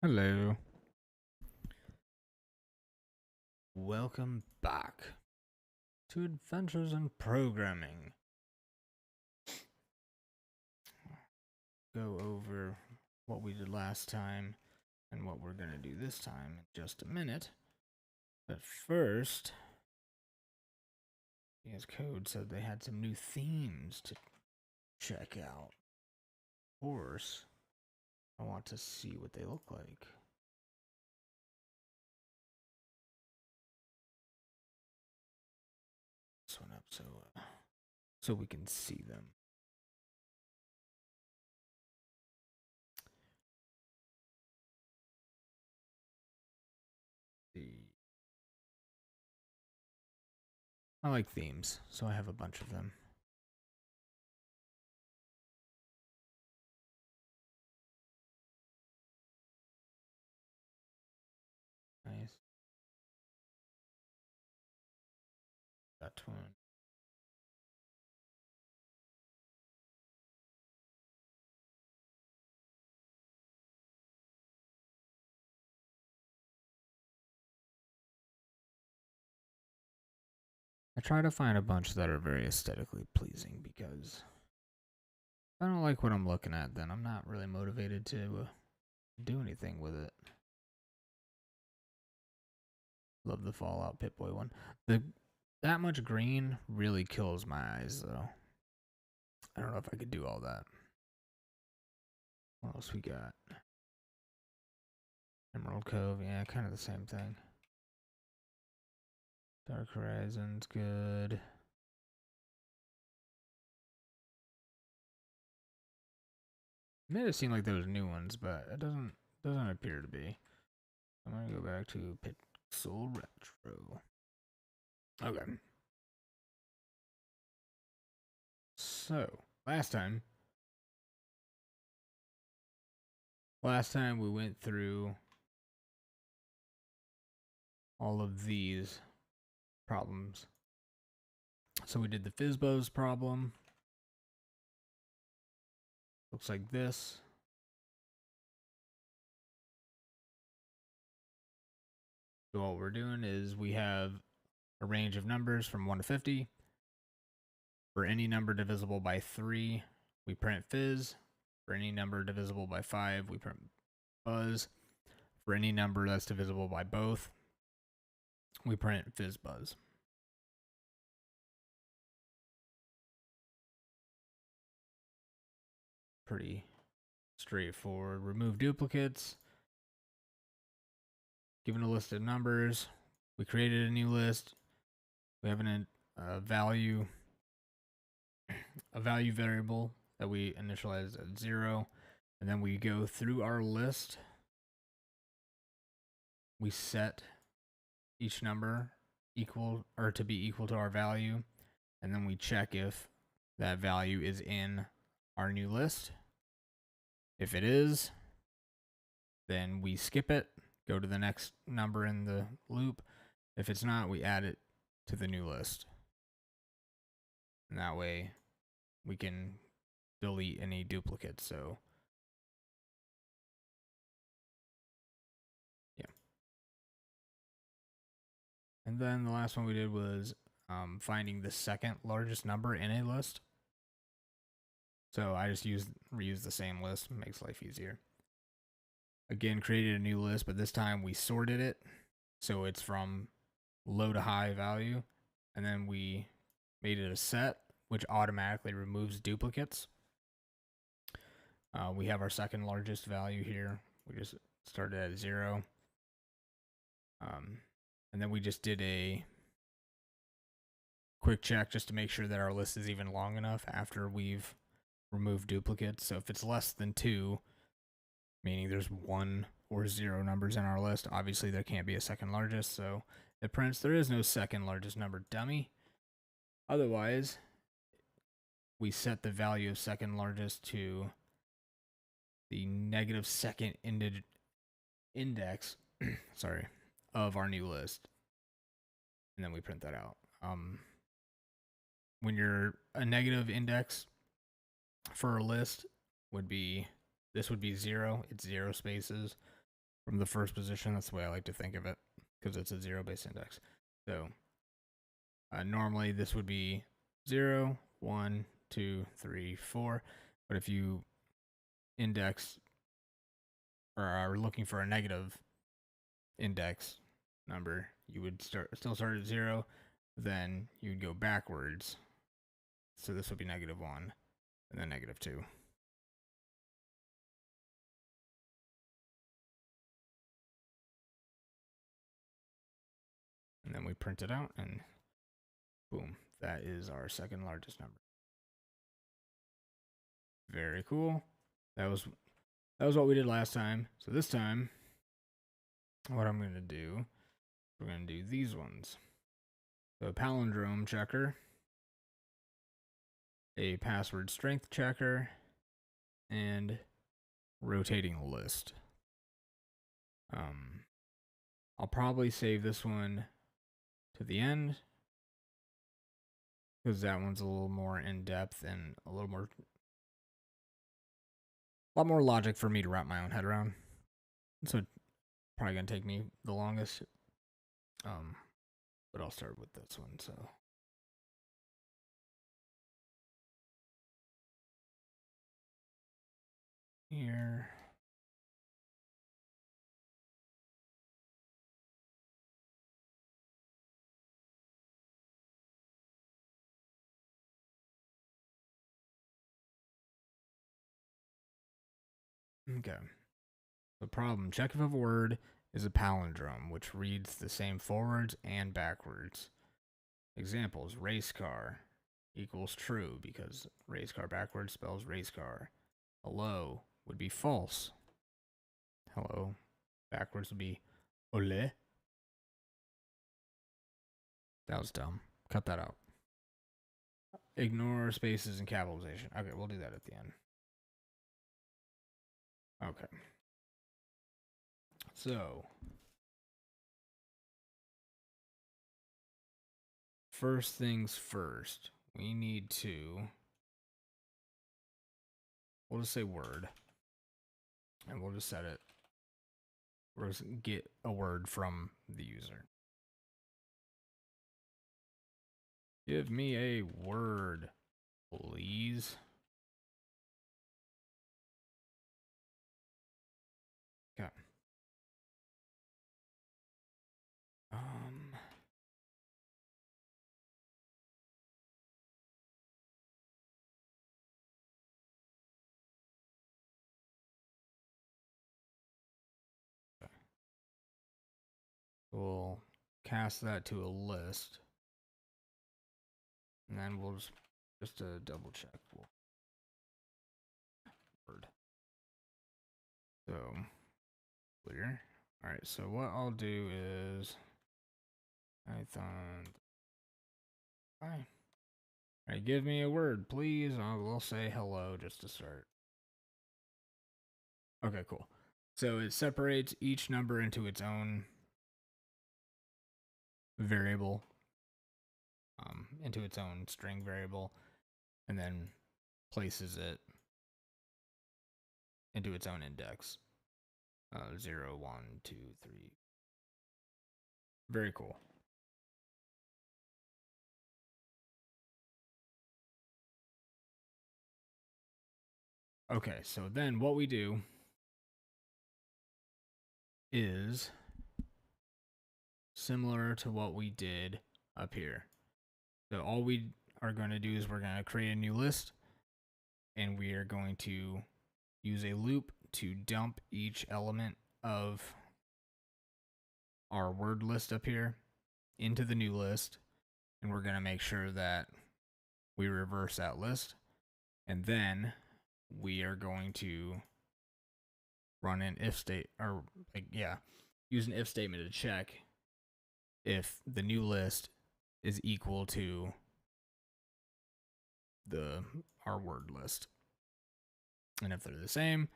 Hello. Welcome back to Adventures in Programming. Go over what we did last time and what we're going to do this time in just a minute. But first, VS Code said they had some new themes to check out. Of course, I want to see what they look like. This one up so we can see them. I like themes, so I have a bunch of them. Nice. That one. I try to find a bunch that are very aesthetically pleasing because if I don't like what I'm looking at, then I'm not really motivated to do anything with it. Love the Fallout Pip-Boy one. That much green really kills my eyes, though. I don't know if I could do all that. What else we got? Emerald Cove, yeah, kind of the same thing. Dark Horizons, good. Made it seem like there was new ones, but it doesn't appear to be. I'm gonna go back to Pixel Retro. Okay. So last time we went through all of these problems. So we did the Fizzbos problem. Looks like this. So what we're doing is we have a range of numbers from 1 to 50. For any number divisible by 3, we print fizz. For any number divisible by 5, we print buzz. For any number that's divisible by both, we print fizz buzz. Pretty straightforward. Remove duplicates. Given a list of numbers, we created a new list. We have a value variable that we initialize at 0, and then we go through our list. We set each number equal or to be equal to our value, and then we check if that value is in our new list. If it is, then we skip it, go to the next number in the loop. If it's not, we add it to the new list. And that way we can delete any duplicates. So yeah. And then the last one we did was finding the second largest number in a list. So I just reuse the same list, makes life easier. Again, created a new list, but this time we sorted it. So it's from low to high value. And then we made it a set, which automatically removes duplicates. We have our second largest value here. We just started at 0. And then we just did a quick check just to make sure that our list is even long enough after we've removed duplicates. So if it's less than 2, meaning there's 1 or 0 numbers in our list, obviously there can't be a second largest. So it prints there is no second largest number, dummy. Otherwise, we set the value of second largest to the negative second index sorry, of our new list. And then we print that out. When you're a negative index for a list would be, this would be 0. It's 0 spaces. from the first position. That's the way I like to think of it, because it's a zero-based index. So normally this would be 0, 1, 2, 3, 4. But if you index or are looking for a negative index number, you would still start at 0, then you'd go backwards. So this would be -1, and then -2. And then we print it out, and boom, that is our second largest number. Very cool. That was what we did last time. So this time, what I'm going to do, we're going to do these ones. So a palindrome checker, a password strength checker, and rotating list. I'll probably save this one to the end, because that one's a little more in depth and a lot more logic for me to wrap my own head around. So it's probably gonna take me the longest. But I'll start with this one. So here. Okay. The problem, check if a word is a palindrome, which reads the same forwards and backwards. Examples, race car equals true, because race car backwards spells race car. Hello would be false. Hello backwards would be ole. That was dumb. Cut that out. Ignore spaces and capitalization. Okay, we'll do that at the end. Okay. So, first things first, we need to, we'll just say word, and we'll just set it, we'll just get a word from the user. Give me a word, please. Okay. We'll cast that to a list, and then we'll just to double check. Word. So clear. All right. So what I'll do is Python. Fine. All right, give me a word, please. I will say hello just to start. Okay, cool. So it separates each number into its own variable, into its own string variable, and then places it into its own index. 0, 1, 2, 3. Very cool. Okay, so then what we do is similar to what we did up here. So all we are going to do is we're going to create a new list, and we are going to use a loop to dump each element of our word list up here into the new list, and we're going to make sure that we reverse that list, and then we are going to run an if state, or use an if statement to check if the new list is equal to our word list. And if they're the same,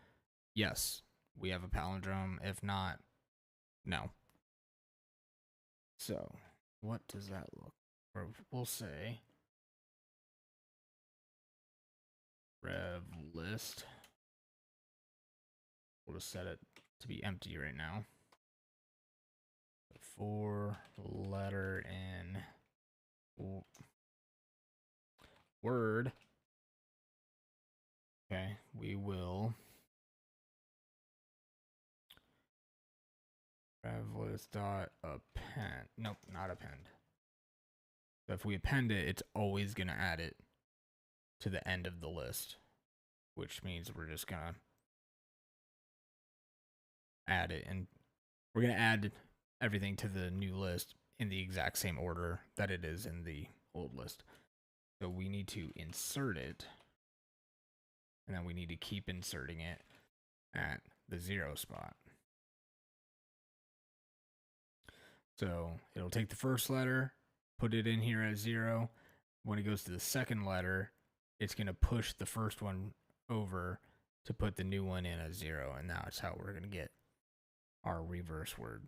yes, we have a palindrome. If not, no. So what does that look? Or we'll say rev list. We'll just set it to be empty right now. 4 letter in word. Okay, we will revlist dot append. Nope, not append. So if we append it, it's always gonna add it to the end of the list, which means we're just gonna add it, and we're gonna add everything to the new list in the exact same order that it is in the old list. So we need to insert it, and then we need to keep inserting it at the 0 spot. So it'll take the first letter, put it in here as 0. When it goes to the second letter, it's going to push the first one over to put the new one in as 0. And that's how we're going to get our reverse word.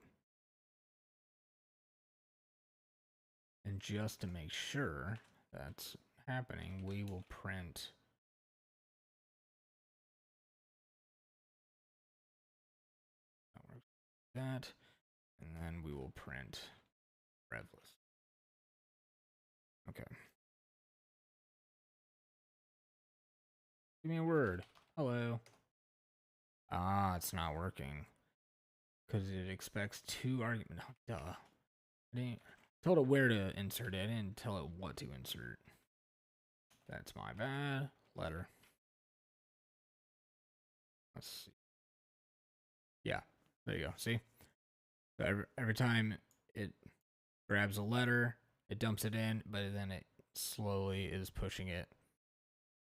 And just to make sure that's happening, we will print that, and then we will print revlist. Okay. Give me a word. Hello. Ah, it's not working because it expects 2 arguments. Oh, duh. I didn't told it where to insert it. I didn't tell it what to insert. That's my bad. Letter. Let's see. Yeah, there you go. See? So every time it grabs a letter, it dumps it in, but then it slowly is pushing it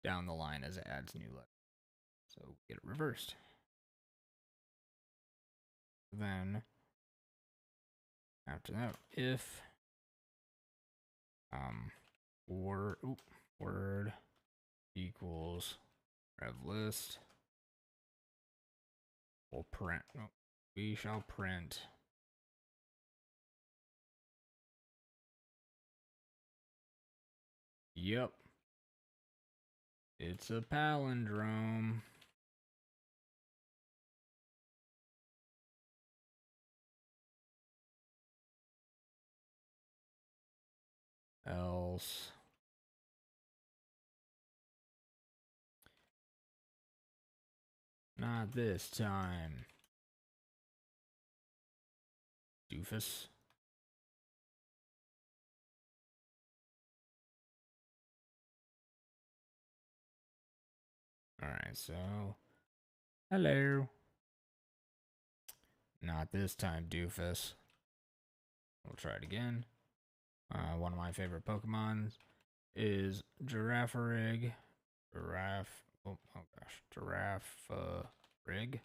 down the line as it adds new letters. So get it reversed. Then after that, if word equals revlist, we'll print. Oh, we shall print yep, it's a palindrome. Else not this time, doofus. Alright, so hello. Not this time, doofus. We'll try it again. One of my favorite Pokemon is Girafarig. Oh gosh, Girafarig.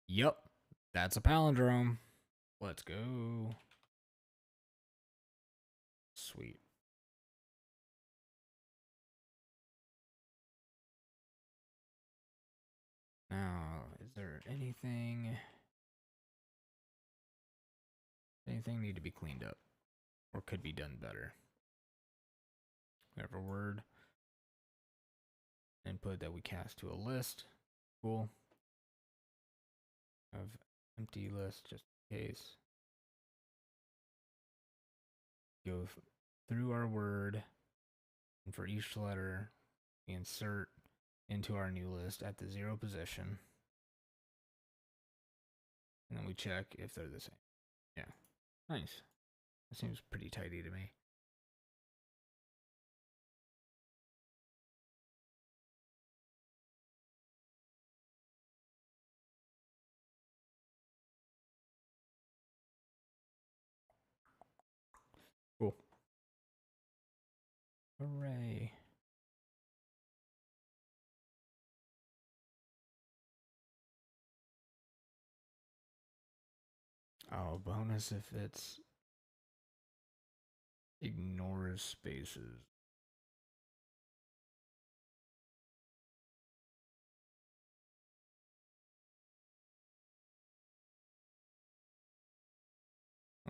Yup, that's a palindrome. Let's go. Sweet. Now, is there anything need to be cleaned up or could be done better? We have a word input that we cast to a list. Cool. Have empty list just in case. Go through our word, and for each letter, we insert into our new list at the 0 position. And then we check if they're the same. Yeah. Nice. That seems pretty tidy to me. Cool. Hooray. Oh, bonus if it's ignores spaces.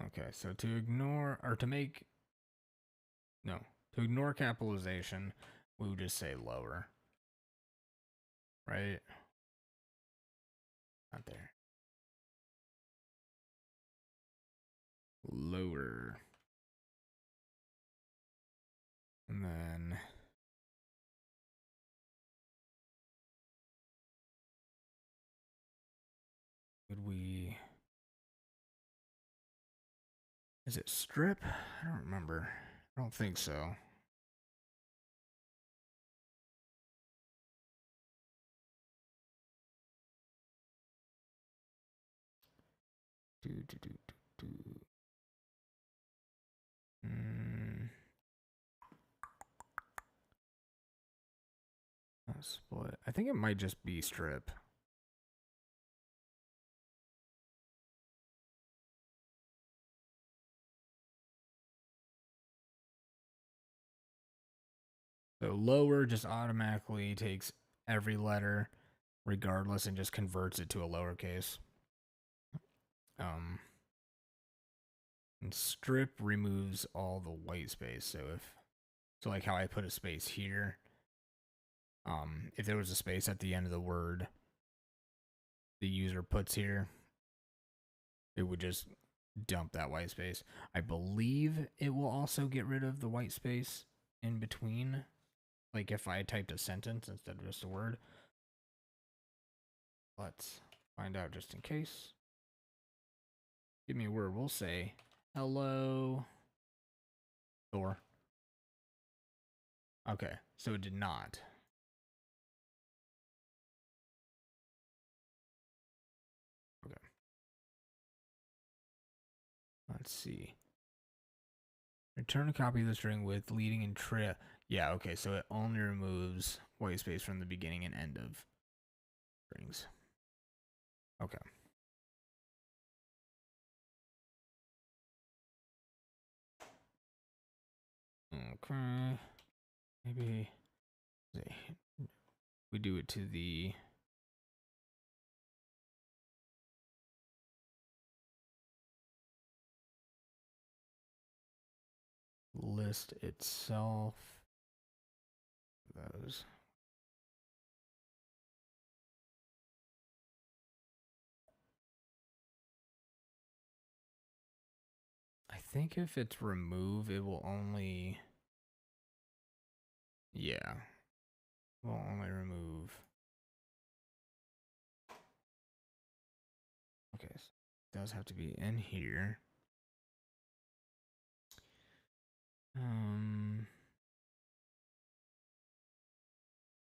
Okay, so to ignore, or to make, no, to ignore capitalization, we would just say lower. Right? Not there. Lower. And then would we... Is it strip? I don't remember. I don't think so. Split. I think it might just be strip. So lower just automatically takes every letter regardless and just converts it to a lowercase. And strip removes all the white space. So like how I put a space here, if there was a space at the end of the word the user puts here, it would just dump that white space. I believe it will also get rid of the white space in between, like if I typed a sentence instead of just a word. Let's find out just in case. Give me a word. We'll say hello Thor. Okay, so it did not. Okay. Let's see. Return a copy of the string with leading and trail. Yeah, okay, so it only removes white space from the beginning and end of strings. Okay. Okay. Maybe we do it to the list itself. Those. I think if it's remove, it will only... Yeah. We'll only remove... Okay, so it does have to be in here. I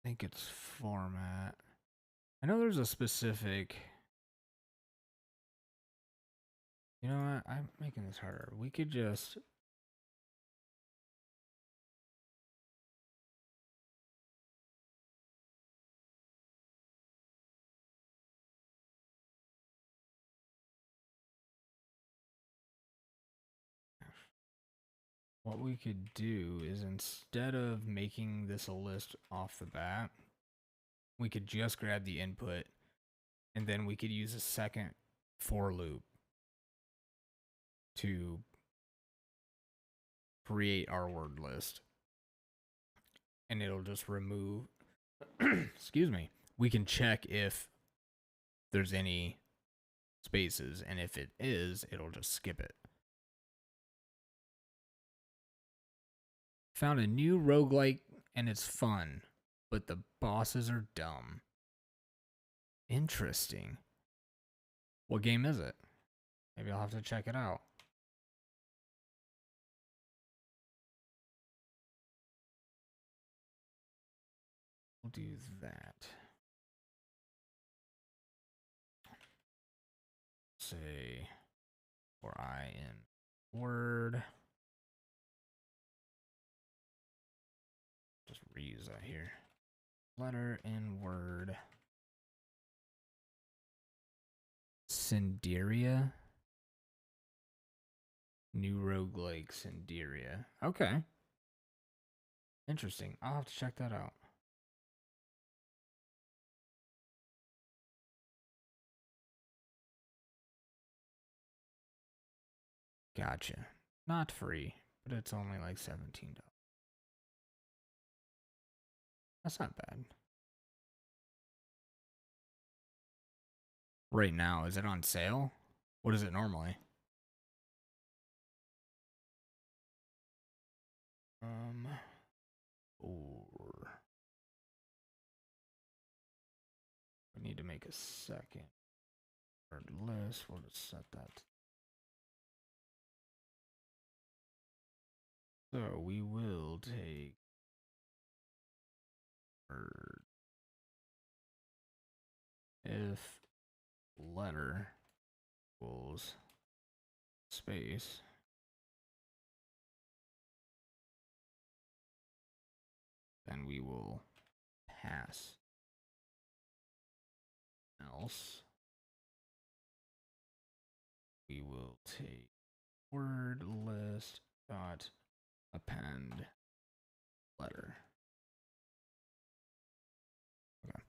think it's format. I know there's a specific... You know what? I'm making this harder. We could just... What we could do is instead of making this a list off the bat, we could just grab the input and then we could use a second for loop to create our word list. And it'll just remove, excuse me, we can check if there's any spaces, and if it is, it'll just skip it. Found a new roguelike and it's fun, but the bosses are dumb. Interesting. What game is it? Maybe I'll have to check it out. We'll do that. Say for I in Word. Just reuse that here. Letter in Word. Cinderia. New roguelike Cinderia. Okay. Interesting. I'll have to check that out. Gotcha. Not free, but it's only like $17. That's not bad. right now. Is it on sale? What is it normally? Or we need to make a second word list. We'll just set that. So we will take word if letter equals space, then we will pass. Else, we will take word list dot append letter. Okay.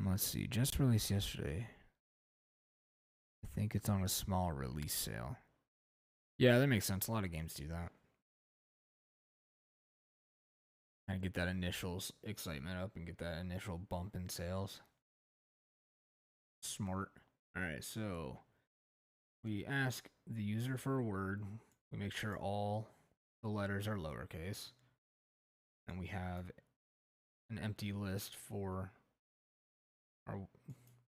Let's see. Just released yesterday. I think it's on a small release sale. Yeah, that makes sense. A lot of games do that. Kind of get that initial excitement up and get that initial bump in sales. Smart. All right, so we ask the user for a word. We make sure all the letters are lowercase. And we have an empty list for our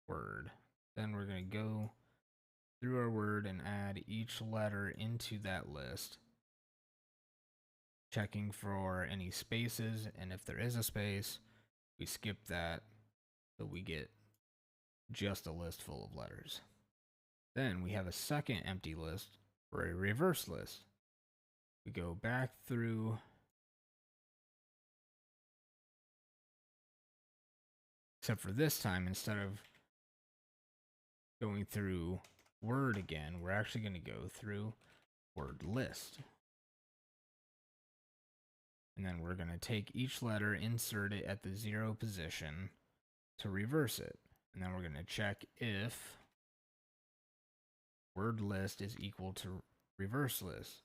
word. Then we're going to go through our word and add each letter into that list, checking for any spaces, and if there is a space, we skip that so we get just a list full of letters. Then we have a second empty list for a reverse list. We go back through except for this time, instead of going through word again, we're actually going to go through word list. And then we're going to take each letter, insert it at the 0 position to reverse it. And then we're going to check if word list is equal to reverse list.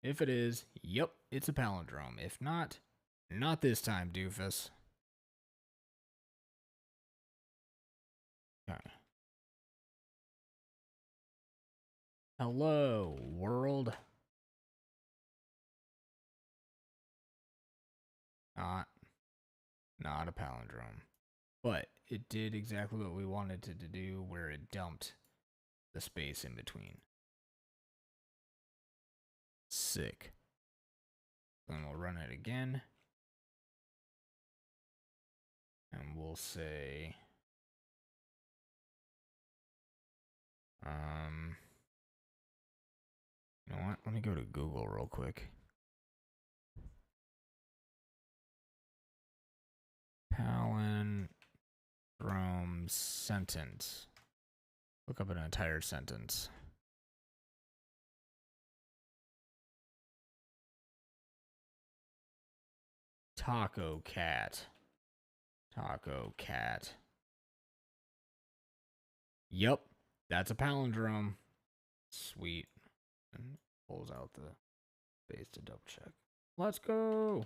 If it is, yep, it's a palindrome. If not, not this time, doofus. Okay. Hello, world. Not a palindrome. But it did exactly what we wanted it to do, where it dumped the space in between. Sick. Then we'll run it again. And we'll say, you know what? Let me go to Google real quick. Palindrome sentence. Look up an entire sentence. Taco cat. Taco cat. Yep, that's a palindrome. Sweet. And pulls out the space to double check. Let's go.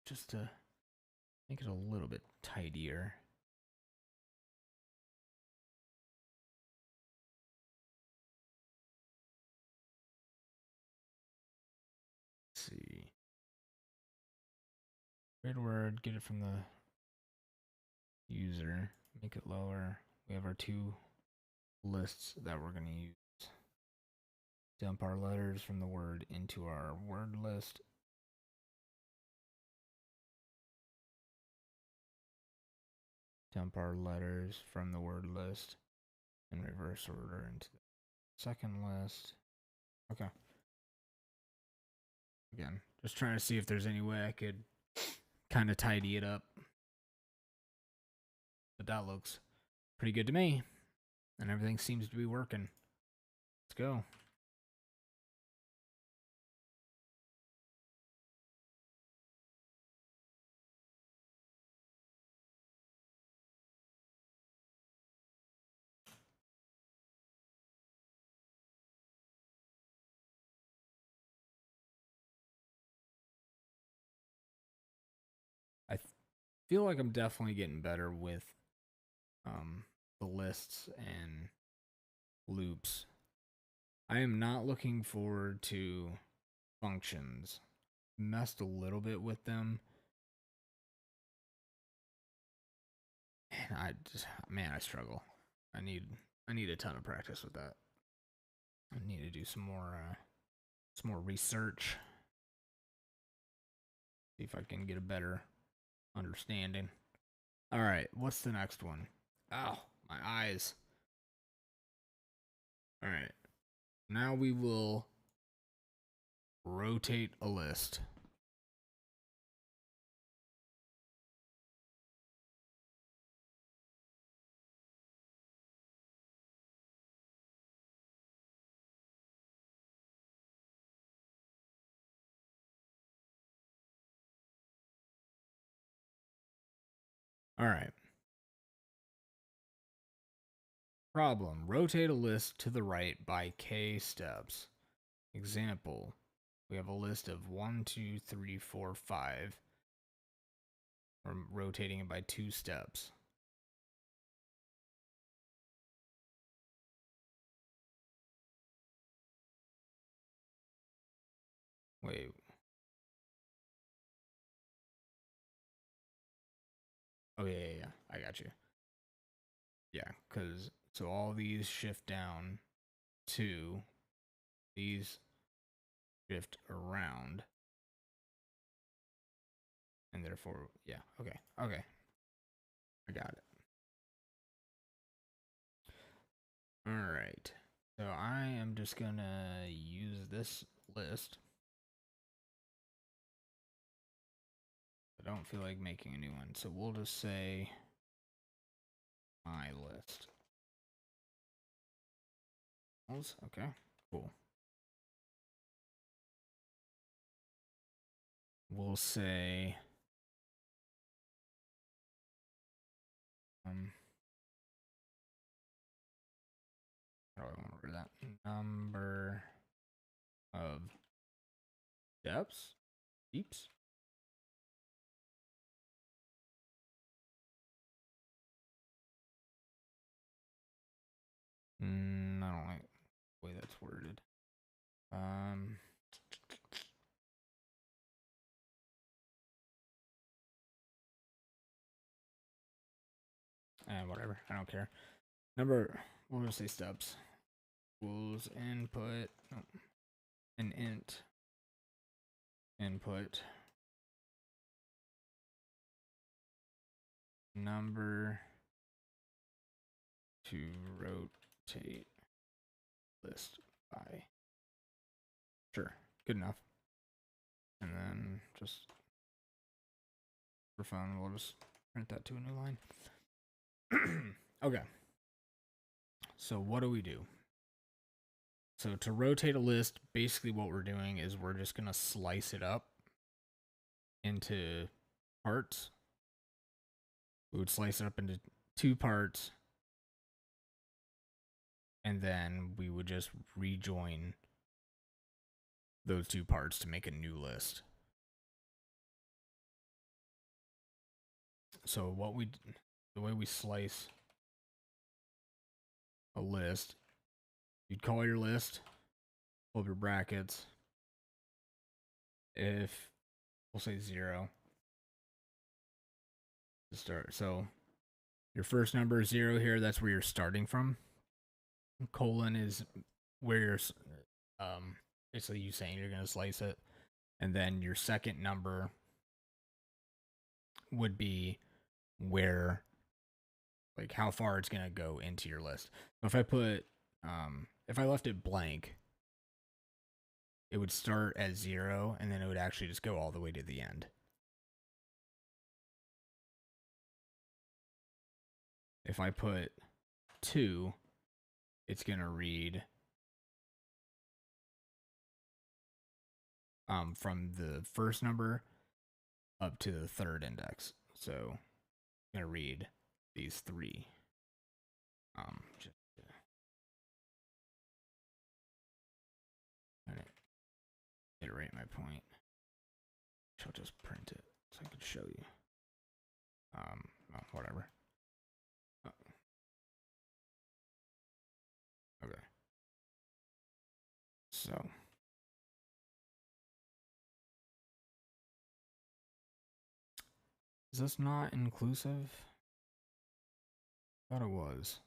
Just to make it a little bit tidier. Let's see. Create a word, get it from the user, make it lower. We have our two lists that we're going to use. Dump our letters from the word into our word list. Dump our letters from the word list in reverse order into the second list. Okay. Again, just trying to see if there's any way I could kind of tidy it up. But that looks pretty good to me. And everything seems to be working. Let's go. I feel like I'm definitely getting better with the lists and loops. I am not looking forward to functions. Messed a little bit with them. And I struggle. I need a ton of practice with that. I need to do some more research. See if I can get a better understanding. All right, what's the next one? Oh, my eyes. All right. Now we will rotate a list. All right. Problem. Rotate a list to the right by k steps. Example. We have a list of 1, 2, 3, 4, 5. We're rotating it by 2 steps. Wait. Oh, yeah. I got you. Yeah, because so all these shift down to these shift around. And therefore, yeah, okay. I got it. All right. So I am just gonna use this list. I don't feel like making a new one, so we'll just say my list. Okay, cool. We'll say how do I want to word that? Number of steps? Deeps? I don't like the way that's worded. Whatever. I don't care. We'll just say steps. Equals input. An int. Input. Number to rotate list by. Sure. Good enough. And then just for fun, we'll just print that to a new line. Okay. So what do we do? So to rotate a list, basically what we're doing is we're just going to slice it up into parts. We would slice it up into 2 parts. And then we would just rejoin those 2 parts to make a new list. So the way we slice a list, you'd call your list, pull up your brackets. If we'll say 0 to start. So your first number is 0 here. That's where you're starting from. Colon is where you're basically you saying you're going to slice it. And then your second number would be where, like, how far it's going to go into your list. So if I put, if I left it blank, it would start at 0 and then it would actually just go all the way to the end. If I put 2, it's going to read from the first number up to the third index. So I'm going to read these 3. Just to iterate my point. I'll just print it so I can show you. Whatever. Okay. So is this not inclusive? Thought it was.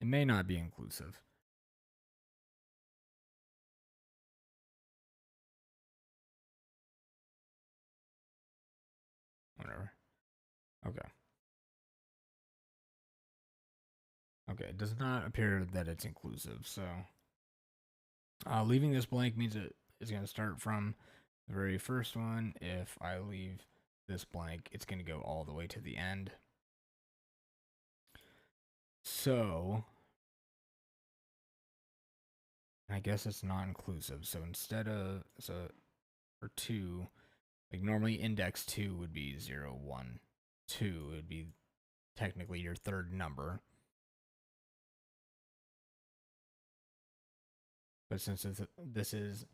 It may not be inclusive. Whatever. Okay. Okay, it does not appear that it's inclusive, so leaving this blank means it is going to start from the very first one. If I leave this blank, it's going to go all the way to the end. So I guess it's not inclusive. So instead of, for 2, like normally index 2 would be 0, 1, 2. It would be technically your third number. But since this is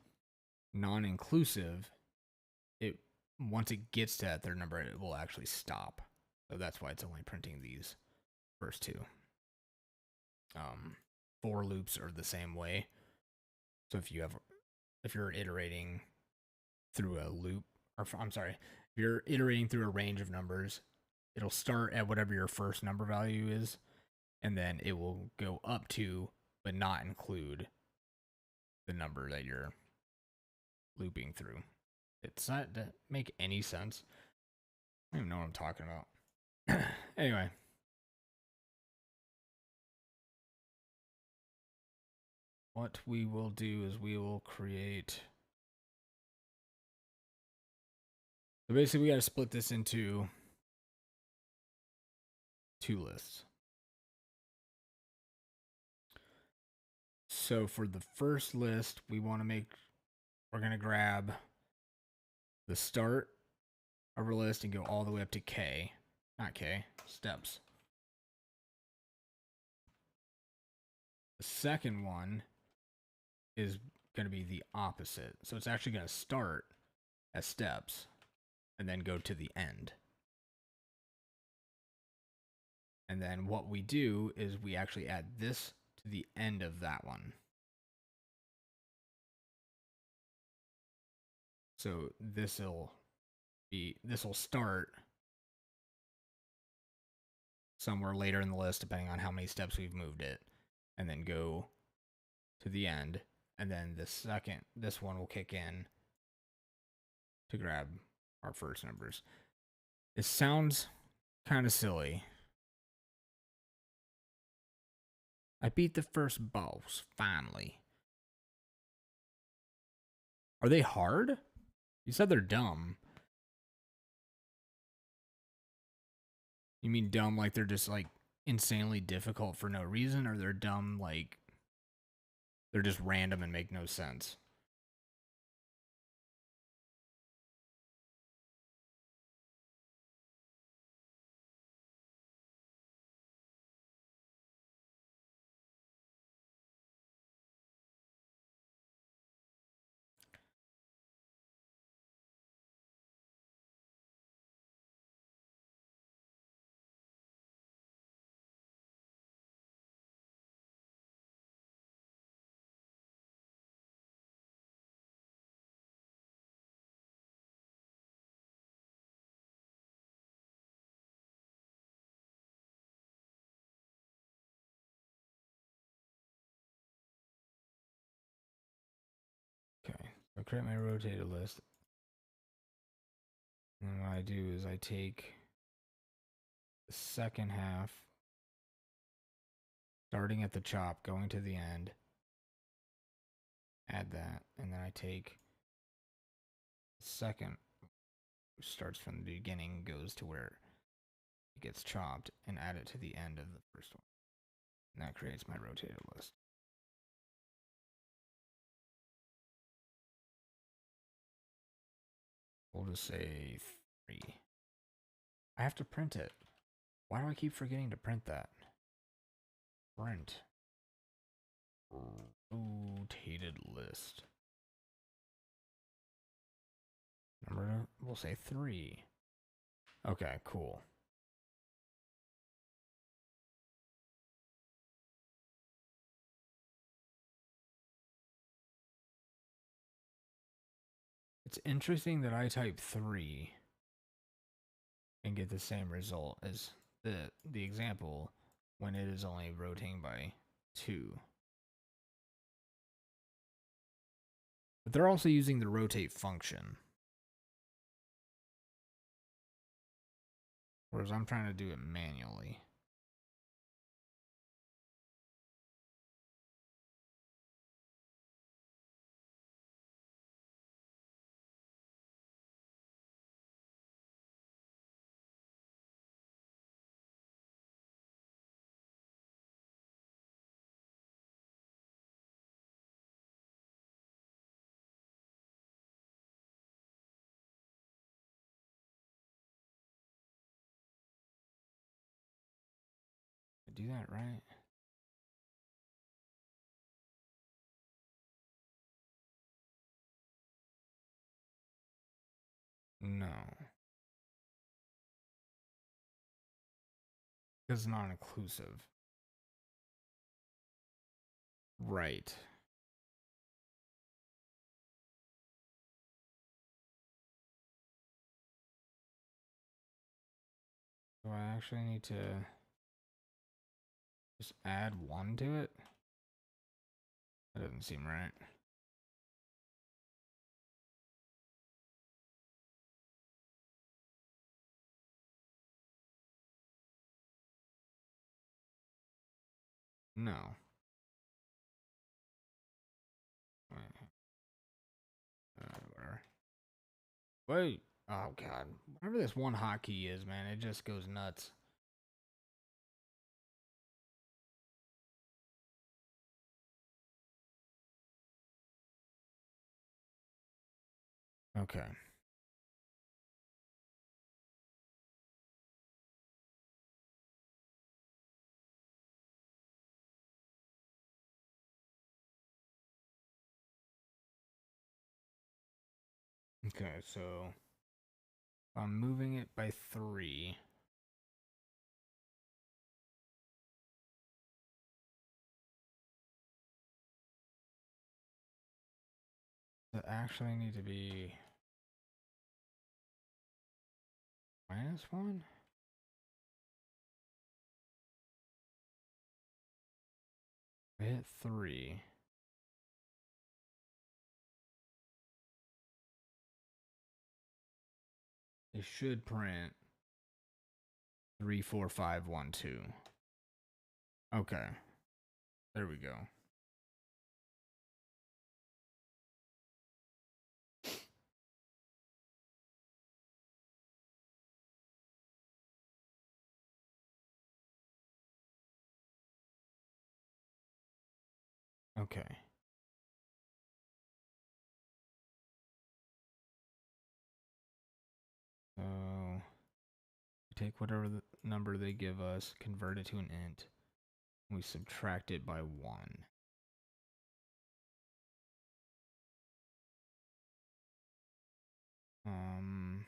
non-inclusive, once it gets to that third number, it will actually stop. So that's why it's only printing these first 2. For loops are the same way. So if you're iterating through a loop, or I'm sorry, if you're iterating through a range of numbers, it'll start at whatever your first number value is, and then it will go up to, but not include the number that you're looping through. It's not to make any sense. I don't even know what I'm talking about. Anyway. What we will do is we will create. So basically, we got to split this into 2 lists. So for the first list, we're going to grab the start of our list and go all the way up to K. Not K, steps. The second one is going to be the opposite. So it's actually going to start as steps and then go to the end. And then what we do is we actually add this to the end of that one. So this will start somewhere later in the list, depending on how many steps we've moved it, and then go to the end. And then this one will kick in to grab our first numbers. It sounds kind of silly. I beat the first boss, finally. Are they hard? You said they're dumb. You mean dumb like they're just like insanely difficult for no reason, or they're dumb like they're just random and make no sense? Okay, so create my rotated list. And what I do is I take the second half, starting at the chop, going to the end, add that, and then I take the second, which starts from the beginning, goes to where it gets chopped and add it to the end of the first one. And that creates my rotated list. We'll just say 3. I have to print it. Why do I keep forgetting to print that? Print. Rotated list. Number, we'll say 3. Okay, cool. It's interesting that I type 3 and get the same result as the example when it is only rotating by 2. But they're also using the rotate function. Whereas I'm trying to do it manually. Do that right? No. Because it's not inclusive. Right. So I actually need to just add 1 to it? That doesn't seem right. No. Whatever. Wait. Oh, God. Whatever this one hotkey is, man, it just goes nuts. Okay. Okay, so I'm moving it by 3. Does it actually need to be -1? I hit 3. It should print 3, 4, 5, 1, 2. Okay. There we go. Okay. So we take whatever the number they give us, convert it to an int, and we subtract it by 1. Um,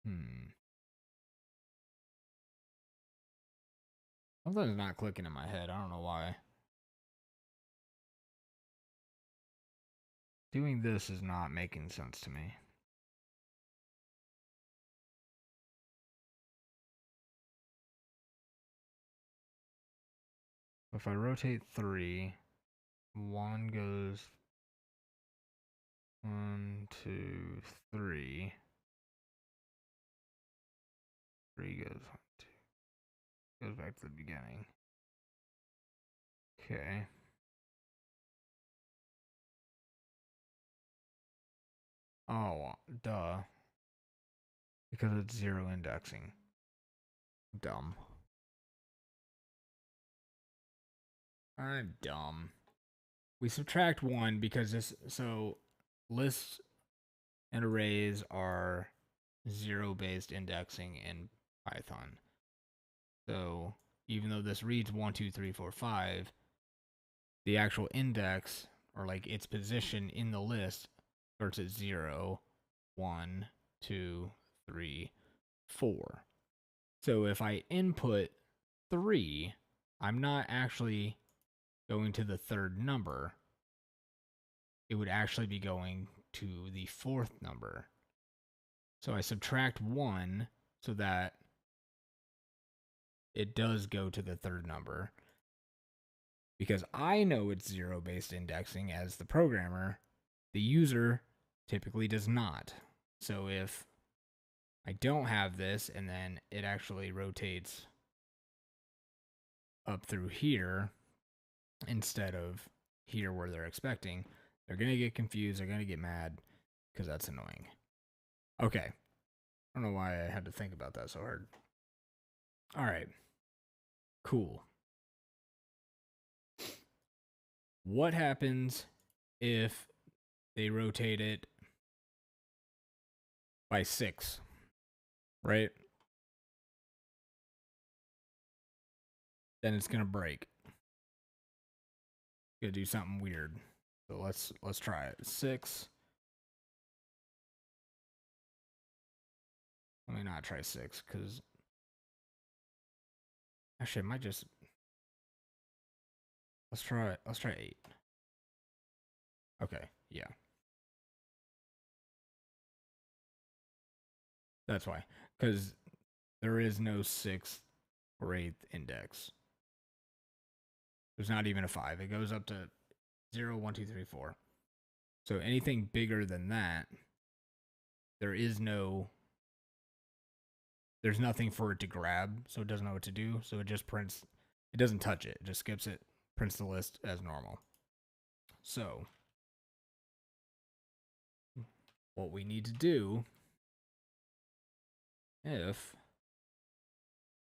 hmm. Something's not clicking in my head. I don't know why. Doing this is not making sense to me. If I rotate 3, 1 goes 1, 2, 3. 3 goes 1, 2. Goes back to the beginning. Okay. Oh, duh. Because it's zero indexing. Dumb. I'm dumb. We subtract 1 because this, so lists and arrays are zero-based indexing in Python. So even though this reads 1, 2, 3, 4, 5, the actual index, or like its position in the list, starts at 0, 1, 2, 3, 4. So if I input 3, I'm not actually going to the third number. It would actually be going to the fourth number. So I subtract 1 so that it does go to the third number. Because I know it's zero-based indexing as the programmer, the user typically does not. So if I don't have this and then it actually rotates up through here instead of here where they're expecting, they're going to get confused, they're going to get mad because that's annoying. Okay. I don't know why I had to think about that so hard. All right. Cool. What happens if they rotate it by 6, right? Then it's going to break. Gonna do something weird. So let's try it. 6. Let me not try 6 because actually I might just let's try 8. Okay, yeah. That's why. Because there is no 6th or 8th index. There's not even a 5. It goes up to 0, 1, 2, 3, 4. So anything bigger than that, there's nothing for it to grab, so it doesn't know what to do. So it just prints, it doesn't touch it. It just skips it, prints the list as normal. So what we need to do, if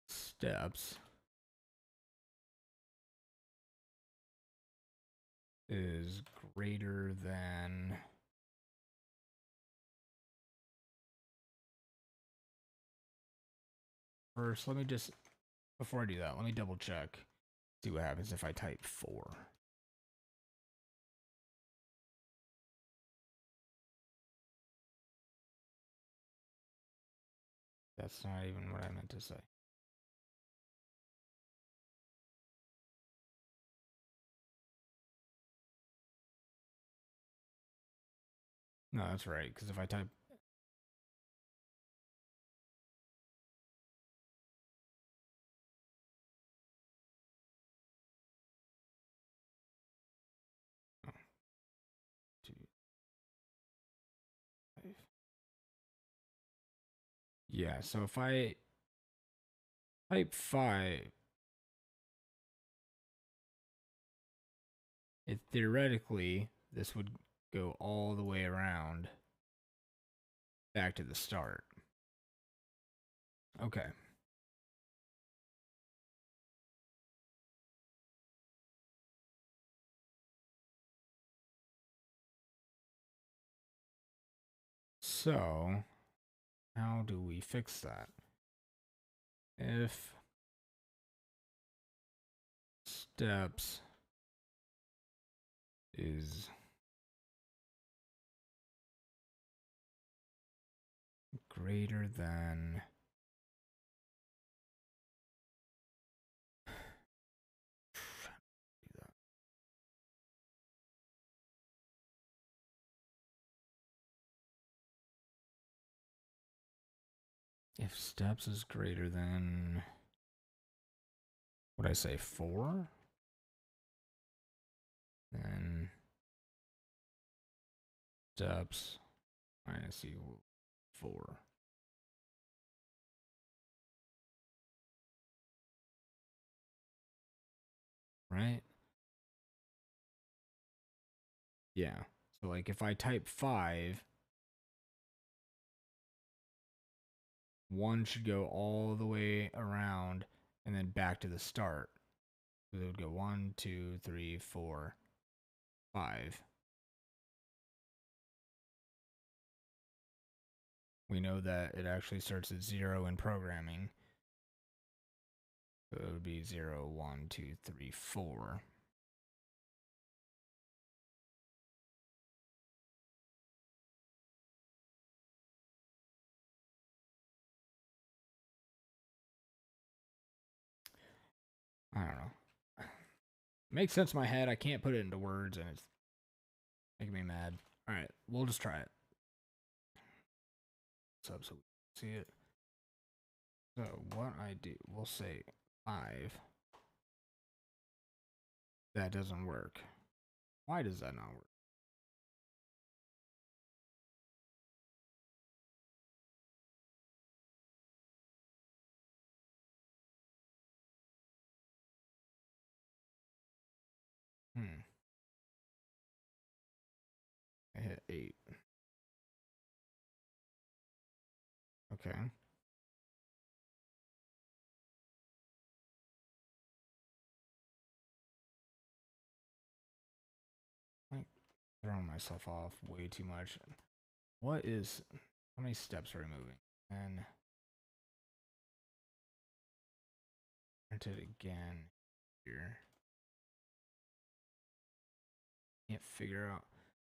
steps is greater than first, let me just, before I do that, let me double check, see what happens if I type 4. That's not even what I meant to say. No, that's right, because if I type, oh, 2, 5. Yeah, so if I type 5, it theoretically, this would go all the way around back to the start. Okay. So, how do we fix that? If steps is greater than if steps is greater than, what I say, 4, then steps minus equal 4. right? Yeah. So like if I type 5, 1 should go all the way around and then back to the start. So it would go 1, 2, 3, 4, 5. We know that it actually starts at 0 in programming. So it would be 0, 1, 2, 3, 4. I don't know. It makes sense in my head. I can't put it into words and it's making me mad. Alright, we'll just try it. So we see it. So what I do, we'll say 5. That doesn't work. Why does that not work? I hit 8. Okay. I'm throwing myself off way too much. What is... How many steps are we moving? And... Print it again here. Can't figure out...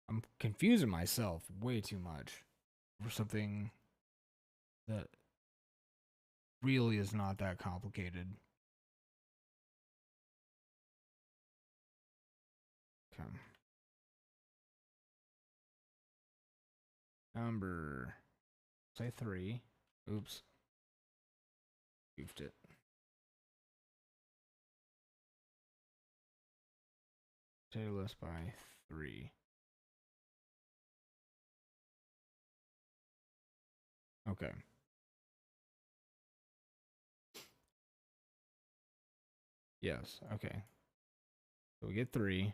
I'm confusing myself way too much for something that really is not that complicated. Okay. Number... Say 3. Oops. Goofed it. Potato list by 3. Okay. Yes, okay. So we get 3.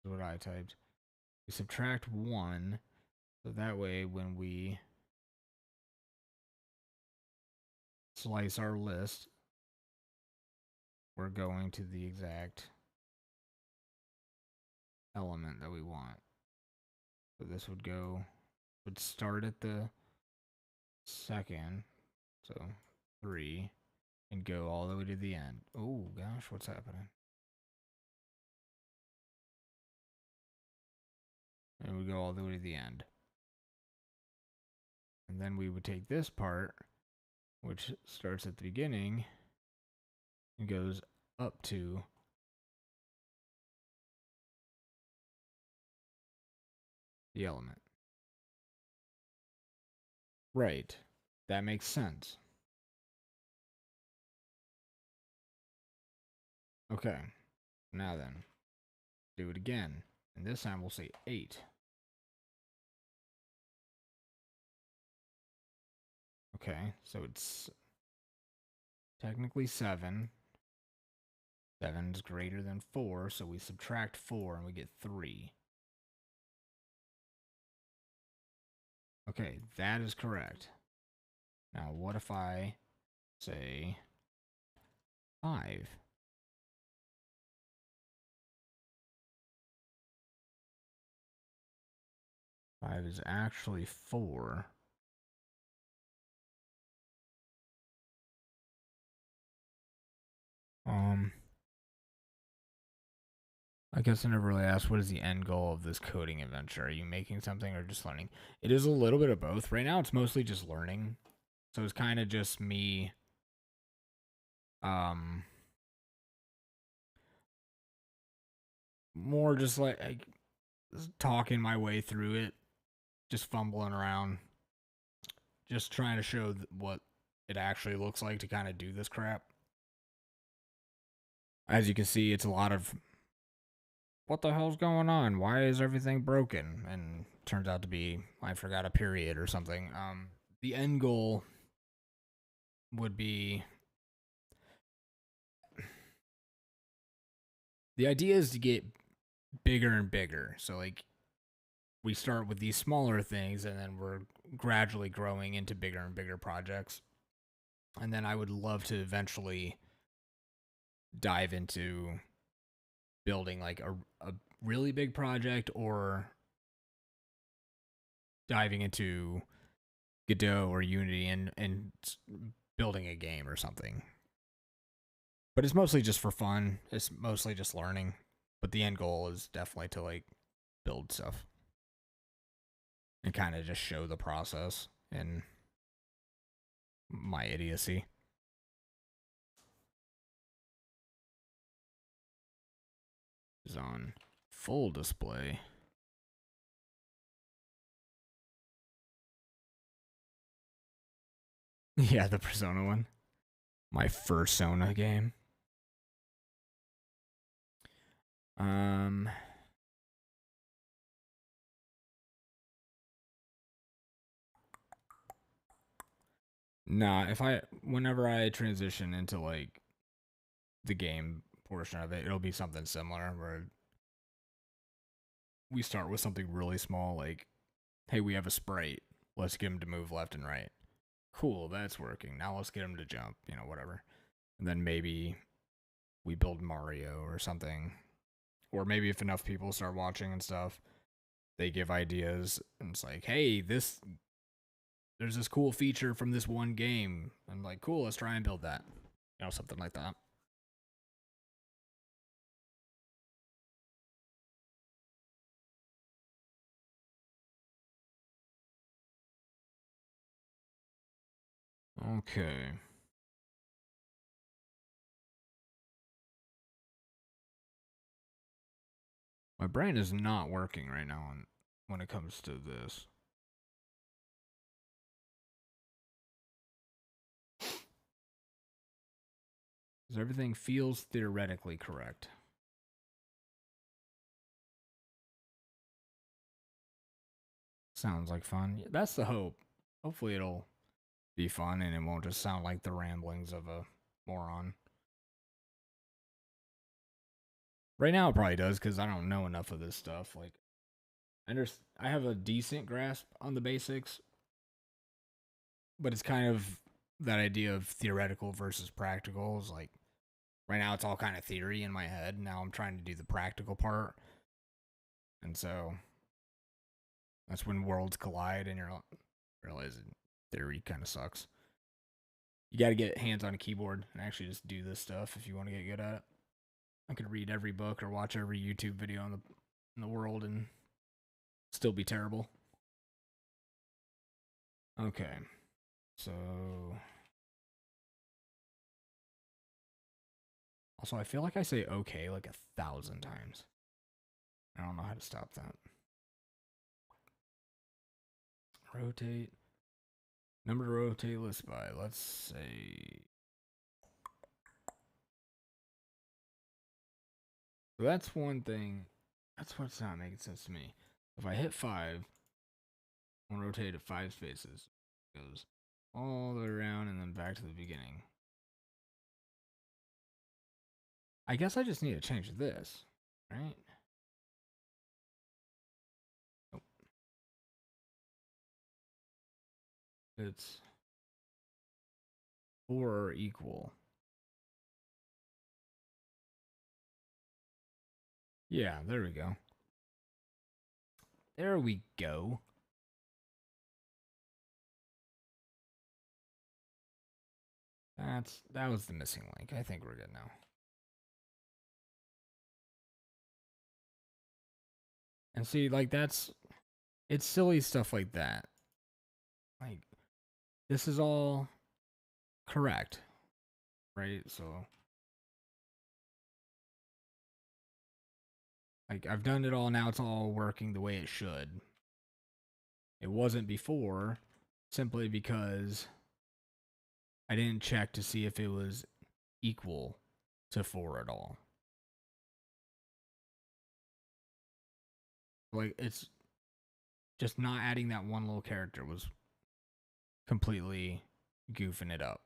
Is what I typed. We subtract 1. So that way when we slice our list, we're going to the exact element that we want. So this would start at the second, so 3, and go all the way to the end. Oh gosh, what's happening? And we go all the way to the end. And then we would take this part, which starts at the beginning, and goes up to the element. Right. That makes sense. Okay. Now then, do it again. And this time we'll say 8. Okay, so it's technically 7. 7 is greater than 4, so we subtract 4 and we get 3. Okay, that is correct. Now, what if I say 5? Five is actually 4. I guess I never really asked, what is the end goal of this coding adventure? Are you making something or just learning? It is a little bit of both. Right now, it's mostly just learning. So it's kind of just me, more just like talking my way through it, just fumbling around, just trying to show what it actually looks like to kind of do this crap. As you can see, it's a lot of, what the hell's going on? Why is everything broken? And turns out to be, I forgot a period or something. The end goal would be the idea is to get bigger and bigger. So like we start with these smaller things and then we're gradually growing into bigger and bigger projects. And then I would love to eventually dive into building like a really big project or diving into Godot or Unity and building a game or something. But it's mostly just for fun. It's mostly just learning. But the end goal is definitely to like build stuff and kind of just show the process and my idiocy. Is on full display. Yeah, the Persona one. My first Sona game. Um Nah, whenever I transition into like the game portion of it, it'll be something similar where we start with something really small, like, hey, we have a sprite. Let's get him to move left and right. Cool, that's working. Now let's get him to jump, whatever. And then maybe we build Mario or something. Or maybe if enough people start watching and stuff, they give ideas and it's like, hey, there's this cool feature from this one game. I'm like, cool, let's try and build that. Something like that. Okay. My brain is not working right now when it comes to this. Because everything feels theoretically correct. Sounds like fun. That's the hope. Hopefully it'll be fun and it won't just sound like the ramblings of a moron. Right now it probably does because I don't know enough of this stuff. Like, I have a decent grasp on the basics, but it's kind of that idea of theoretical versus practical. Is like right now it's all kind of theory in my head. Now I'm trying to do the practical part, and so that's when worlds collide and you're realizing theory kind of sucks. You got to get hands on a keyboard and actually just do this stuff if you want to get good at it. I could read every book or watch every YouTube video in the world and still be terrible. Okay. So also I feel like I say okay like 1,000 times. I don't know how to stop that. Rotate. Number to rotate list by. Let's say. So that's one thing. That's what's not making sense to me. If I hit 5, I'll rotate it 5 spaces. It goes all the way around and then back to the beginning. I guess I just need to change this, right? Nope. It's 4 or equal. Yeah, there we go. There we go. That was the missing link. I think we're good now. And see, like it's silly stuff like that. Like this is all correct, right? So like I've done it all now, it's all working the way it should. It wasn't before simply because I didn't check to see if it was equal to 4 at all. Like it's just not adding that one little character was completely goofing it up.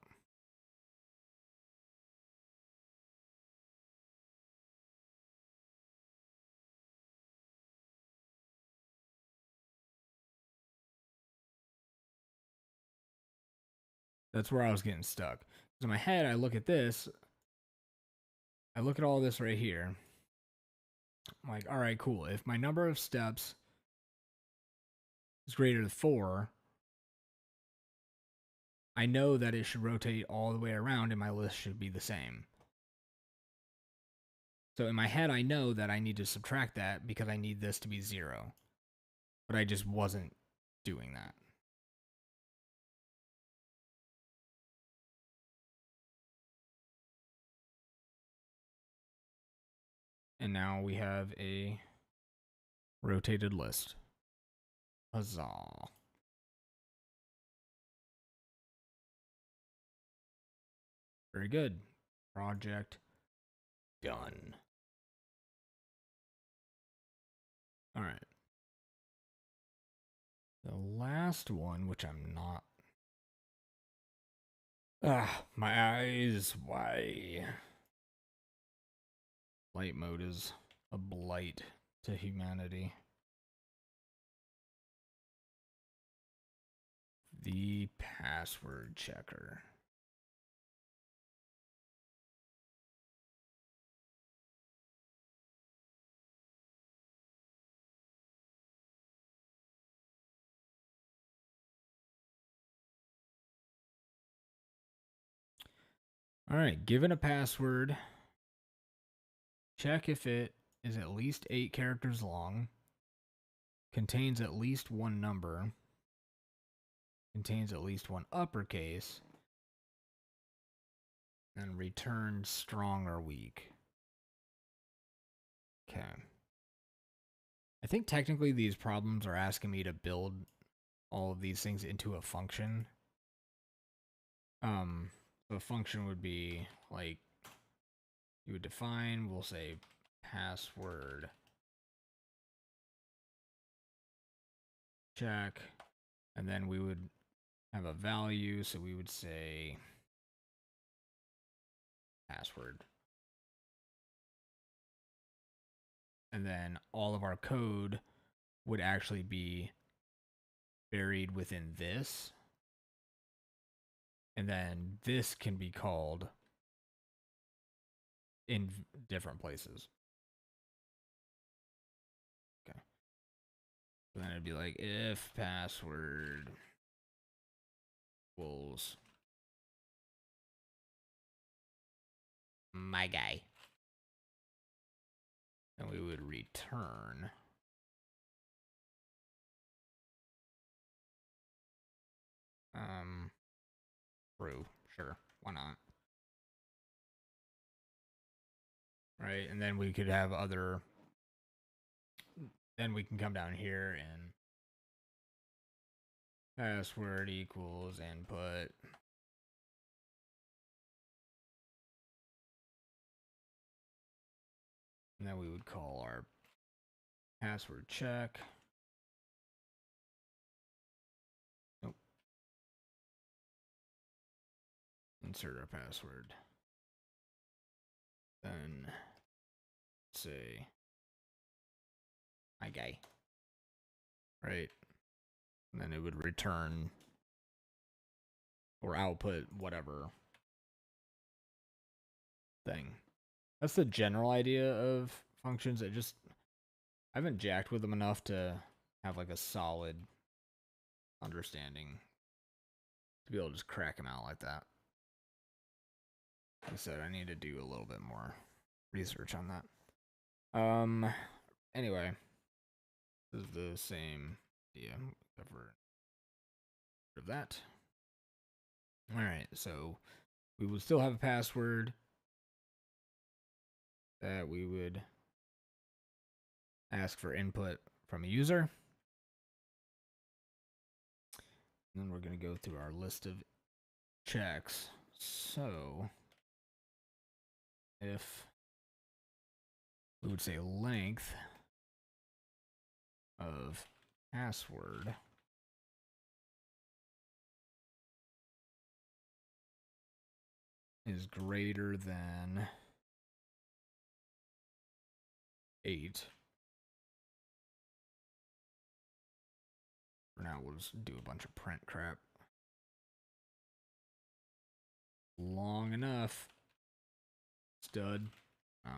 That's where I was getting stuck. So in my head, I look at this. I look at all this right here. I'm like, all right, cool. If my number of steps is greater than 4, I know that it should rotate all the way around and my list should be the same. So in my head, I know that I need to subtract that because I need this to be 0. But I just wasn't doing that. And now we have a rotated list. Huzzah. Very good. Project done. All right. The last one, which I'm not. My eyes. Why? Light mode is a blight to humanity. The password checker. All right, given a password, check if it is at least 8 characters long, contains at least one number, contains at least one uppercase, and return strong or weak. Okay. I think technically these problems are asking me to build all of these things into a function. So a function would be like, you would define, we'll say password check, and then we would have a value, so we would say password. And then all of our code would actually be buried within this. And then this can be called in different places. Okay. So then it'd be like if password equals my guy. And we would return true. Sure, why not? Right, and then we could have other. Then we can come down here and password equals input. And then we would call our password check. Nope. Insert our password. Then say my guy. Right. And then it would return or output whatever thing. That's the general idea of functions. I haven't jacked with them enough to have like a solid understanding to be able to just crack them out like that. Like I said, I need to do a little bit more research on that. Anyway, this is the same idea except for that. All right, so we would still have a password that we would ask for input from a user. And then we're going to go through our list of checks. So if we would say length of password is greater than 8. For now, we'll just do a bunch of print crap. enough. Stud. Oh.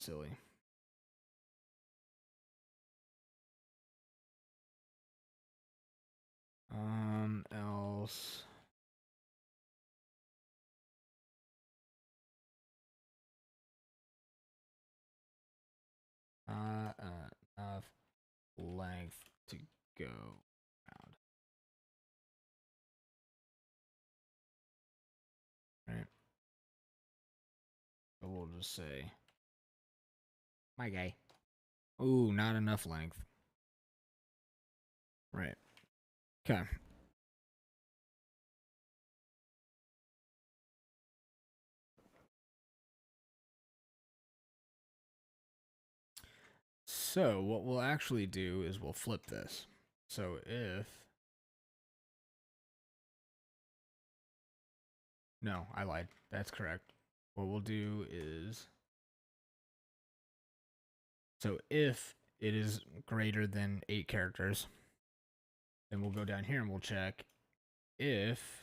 Silly. Else. Enough length to go around. Right. So we'll just say, my guy. Ooh, not enough length. Right. Okay. So what we'll actually do is we'll flip this. So if... No, I lied. That's correct. What we'll do is... So if it is greater than 8 characters, then we'll go down here and we'll check if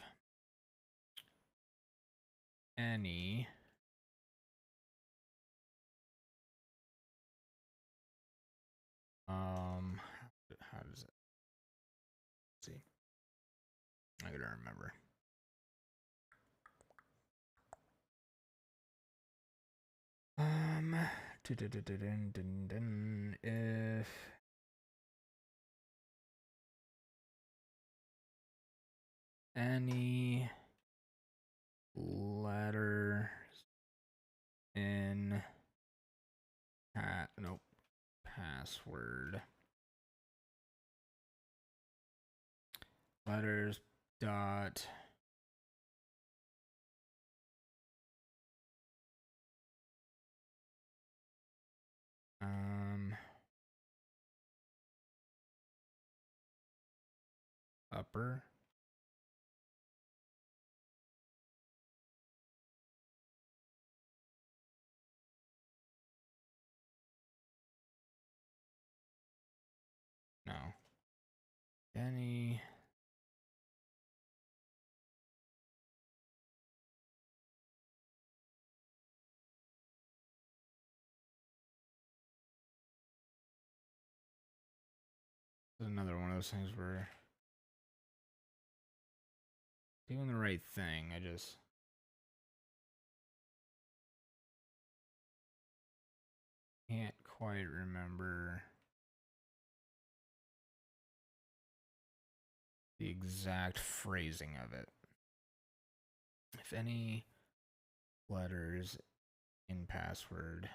any how does it see? I gotta remember. If any letter in password letters dot upper no any another one of those things where doing the right thing. I just can't quite remember the exact phrasing of it. If any letters in password.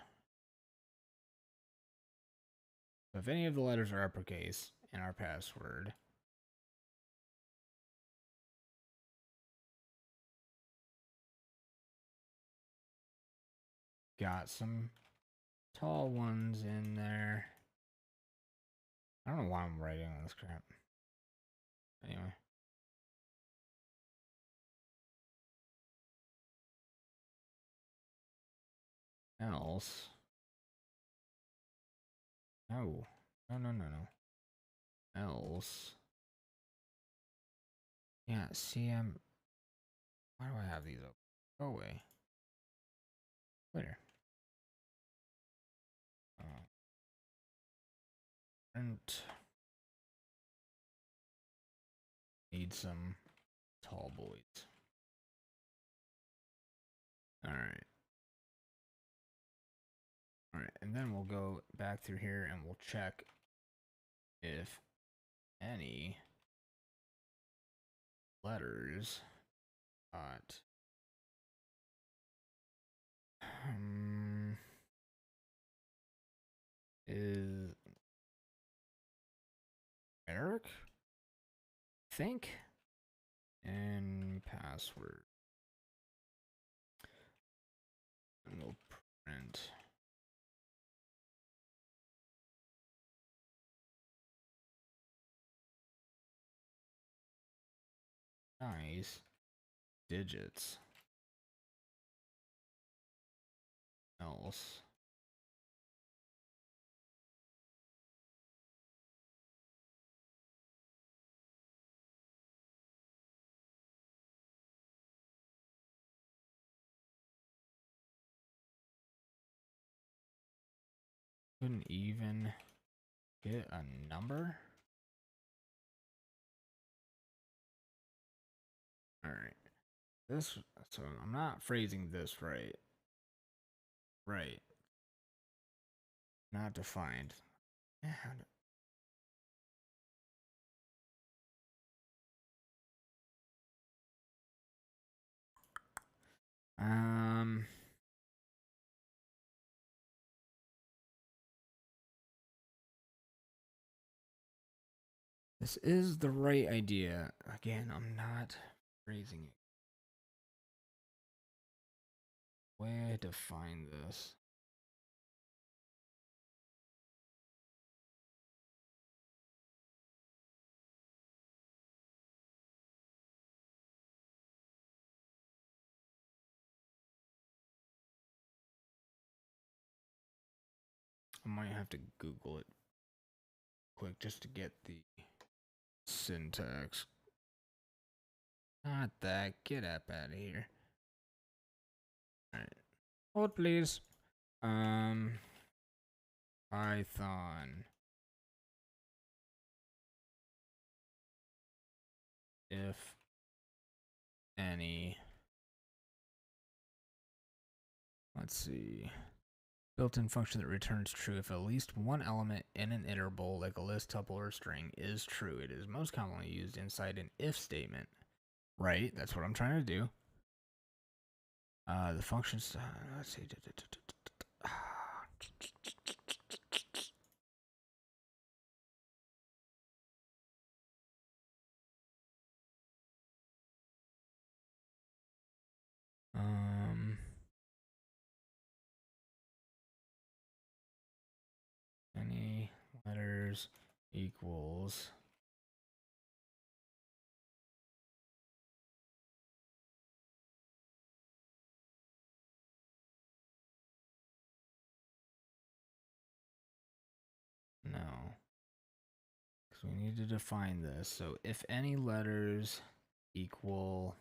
So if any of the letters are uppercase in our password, got some tall ones in there. I don't know why I'm writing on this crap. Anyway. Else. No. No. Else. Yeah, see, why do I have these open? Go away. Later. Print. Need some tall boys. Alright. Alright, and then we'll go back through here and we'll check if any letters got is Eric? Think and password. And we'll print. Nice digits. Else. Couldn't even get a number? Alright. This, so I'm not phrasing this right. Right. Not defined. Um, this is the right idea. Again, I'm not phrasing it. Way to find this. I might have to Google it quick just to get the syntax. Not that. Get up out of here. Alright. Hold please. Python. If any. Let's see. Built-in function that returns true if at least one element in an iterable, like a list, tuple, or string, is true. It is most commonly used inside an if statement. Right, that's what I'm trying to do. The functions, let's see. Any letters equals no, because we need to define this. So if any letters equal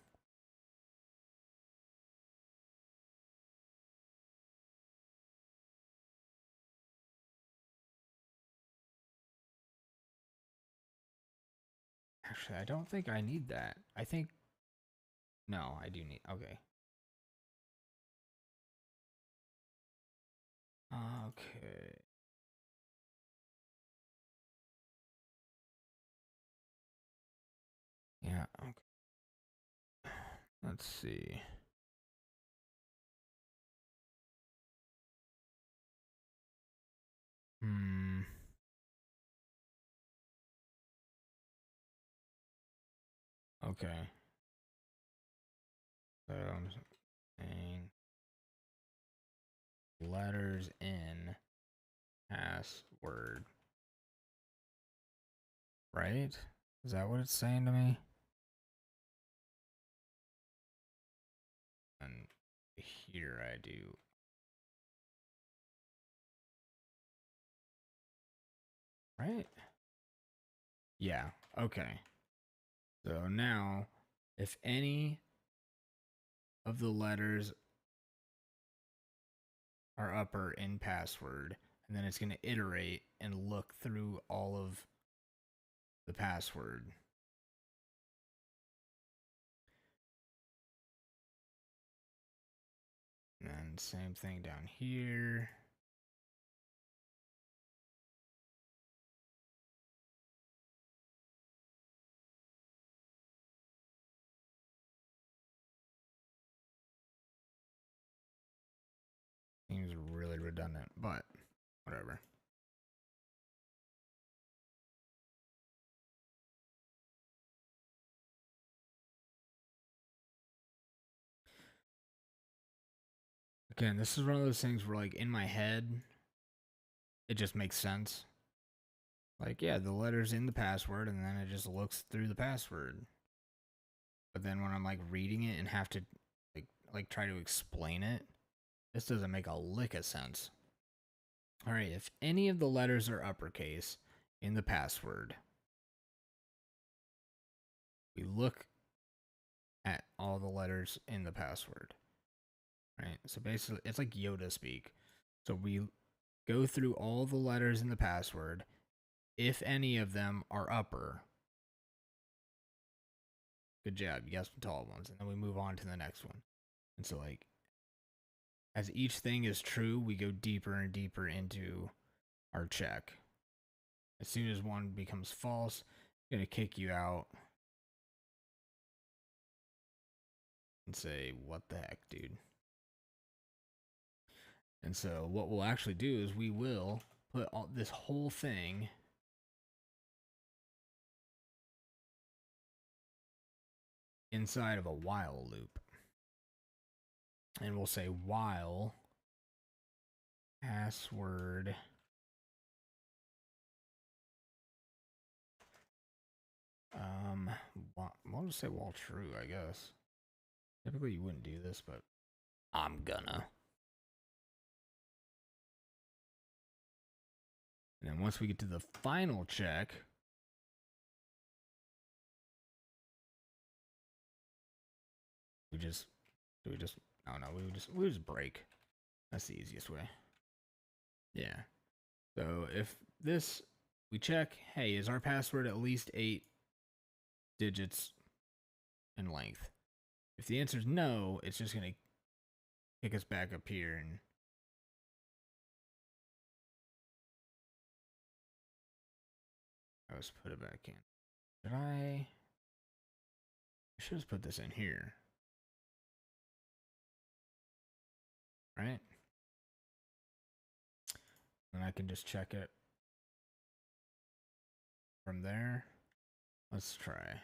actually, I don't think I need that. I think no, I do need. Okay. Okay. Yeah, okay. Let's see. Okay. So I'm saying letters in password. Right? Is that what it's saying to me? And here I do. Right? Yeah. Okay. So now, if any of the letters are upper in password, and then it's going to iterate and look through all of the password. And then same thing down here. Seems really redundant, but whatever. Again, this is one of those things where, like, in my head, it just makes sense. Like, yeah, the letter's in the password, and then it just looks through the password. But then when I'm, like, reading it and have to, like try to explain it, this doesn't make a lick of sense. All right, if any of the letters are uppercase in the password, we look at all the letters in the password. Right? So basically, it's like Yoda speak. So we go through all the letters in the password. If any of them are upper, good job, you got some tall ones. And then we move on to the next one. And so, like, as each thing is true, we go deeper and deeper into our check. As soon as one becomes false, it's going to kick you out and say, what the heck, dude? And so what we'll actually do is we will put this whole thing inside of a while loop. And we'll say while password we'll just say while true, I guess. Typically you wouldn't do this, but I'm gonna. And then once we get to the final check, we just break. That's the easiest way. Yeah. So if this, we check, hey, is our password at least 8 digits in length? If the answer is no, it's just going to kick us back up here and let's put it back in. I should have put this in here. Right? And I can just check it from there. Let's try.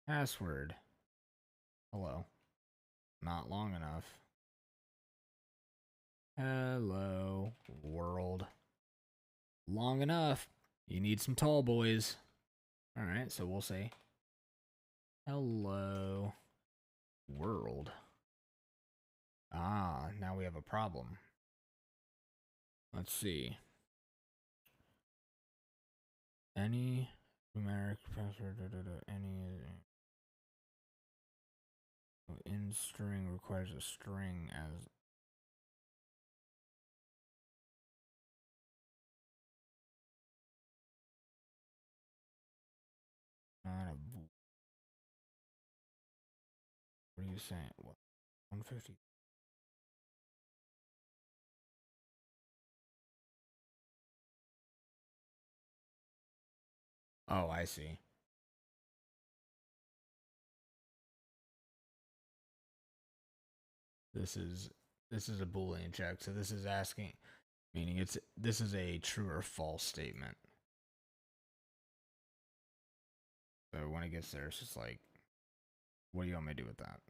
Password. Hello. Not long enough. Hello, world. Long enough. You need some tall boys. Alright, so we'll say hello, world. Ah, now we have a problem. Let's see. Any numeric password, any in string requires a string as not a. What are you saying? What? 150. Oh, I see. This is a Boolean check, so this is asking, meaning this is a true or false statement. So when it gets there, it's just like, what do you want me to do with that?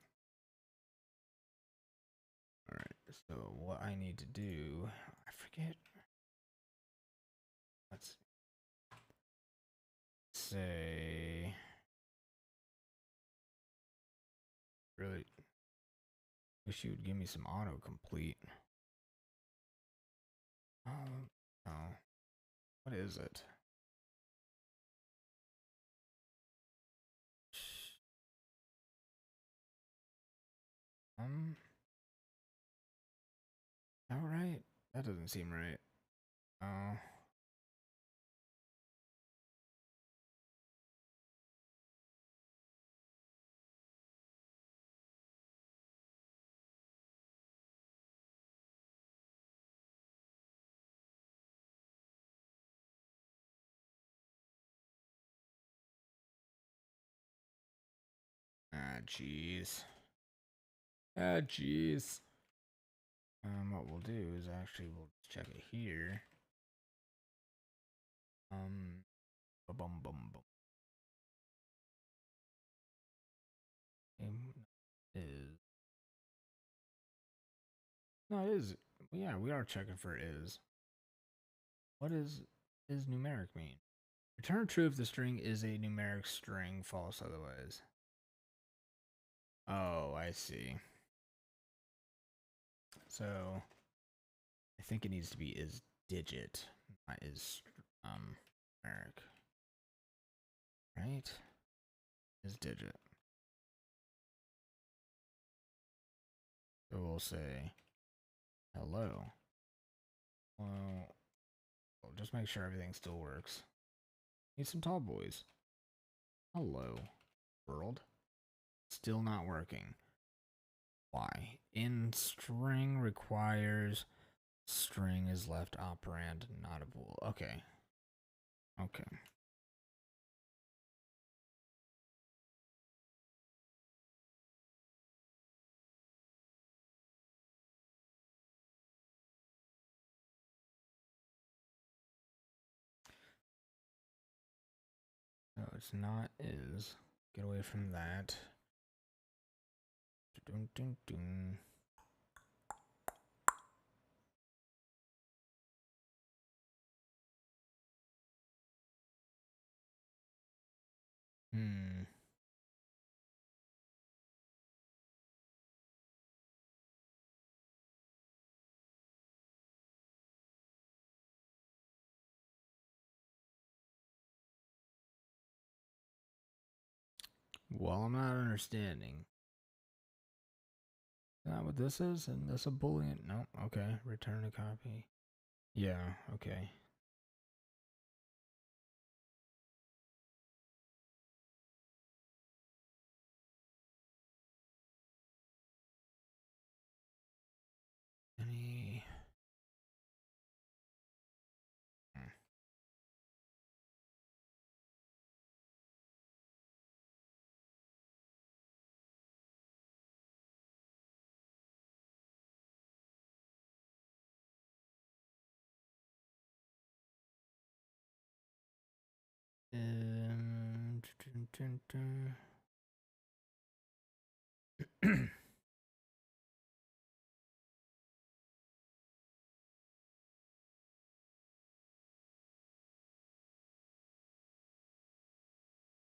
All right. So what I need to do, I forget. Let's say, really wish you would give me some autocomplete. Oh, what is it? All right. That doesn't seem right. Oh. Ah, jeez. Ah, jeez. What we'll do is actually we'll check it here. Bum bum bum. Is no, it is. Yeah, we are checking for is. What is numeric mean? Return true if the string is a numeric string, false otherwise. Oh, I see. So I think it needs to be is digit, not is numeric. Right? Is digit. So we'll say hello. Well, just make sure everything still works. Need some tall boys. Hello, world. Still not working. Why? In string requires string is left operand, not a bool. Okay. Okay. No, it's not is. Get away from that. Dun, dun, dun. Hmm. Well, I'm not understanding. Is that what this is? And this a boolean? No. Okay. Return a copy. Yeah. Okay. Any. Dun, dun, dun.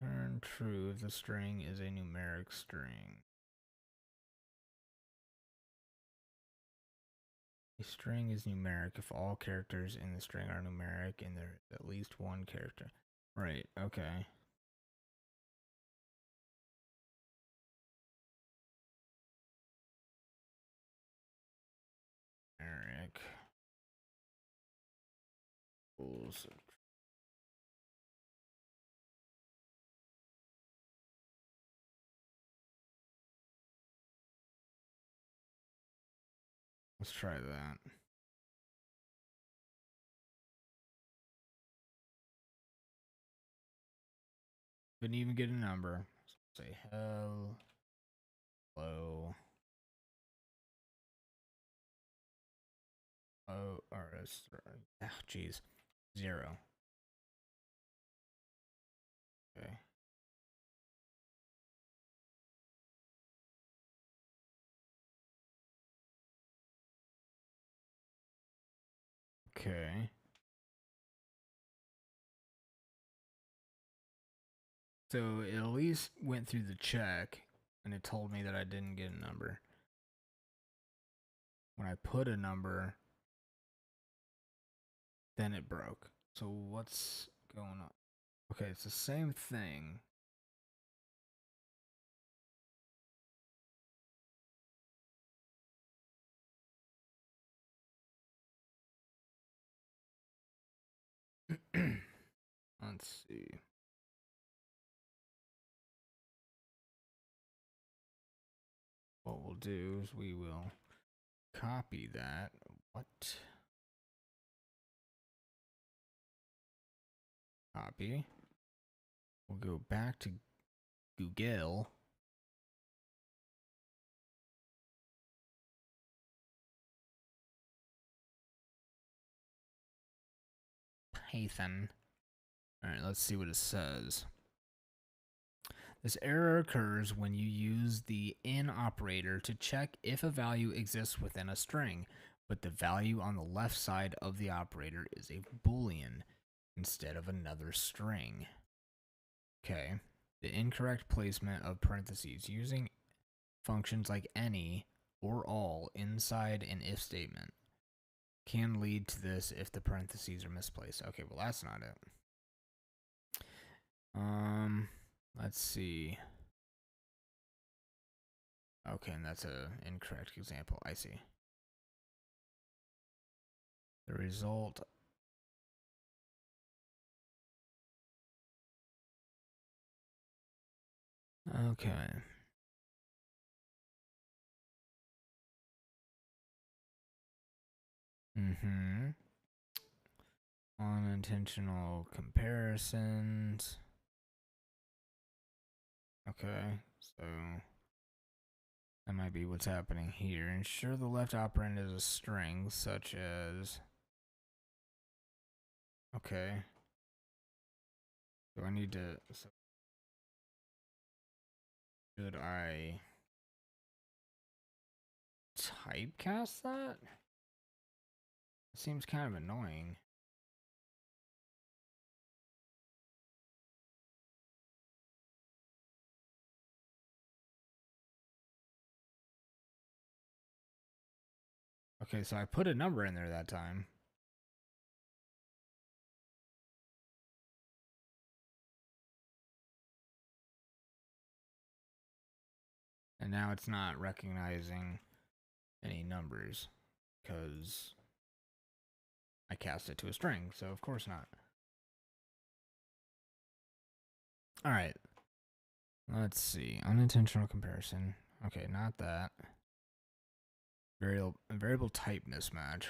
Turn true if the string is a numeric string. A string is numeric if all characters in the string are numeric and there is at least one character. Right, okay. Numeric. Let's try that. Couldn't even get a number. So say hello. Oh, or jeez. 0. Okay. Okay. So it at least went through the check and it told me that I didn't get a number. When I put a number, then it broke. So what's going on? Okay, it's the same thing. Let's see. What we'll do is we will copy that. What? Copy. We'll go back to Google. Python. Alright, let's see what it says. This error occurs when you use the in operator to check if a value exists within a string, but the value on the left side of the operator is a boolean instead of another string. Okay. The incorrect placement of parentheses using functions like any or all inside an if statement can lead to this if the parentheses are misplaced. Okay, well that's not it. Let's see. Okay, and that's an incorrect example. I see. The result. Okay. Mm-hmm. Unintentional comparisons. Okay, so that might be what's happening here. Ensure the left operand is a string, such as. Okay. Do I need to. So should I typecast that? It seems kind of annoying. Okay, so I put a number in there that time. And now it's not recognizing any numbers because I cast it to a string, so of course not. All right. Let's see. Unintentional comparison. Okay, not that. Variable type mismatch.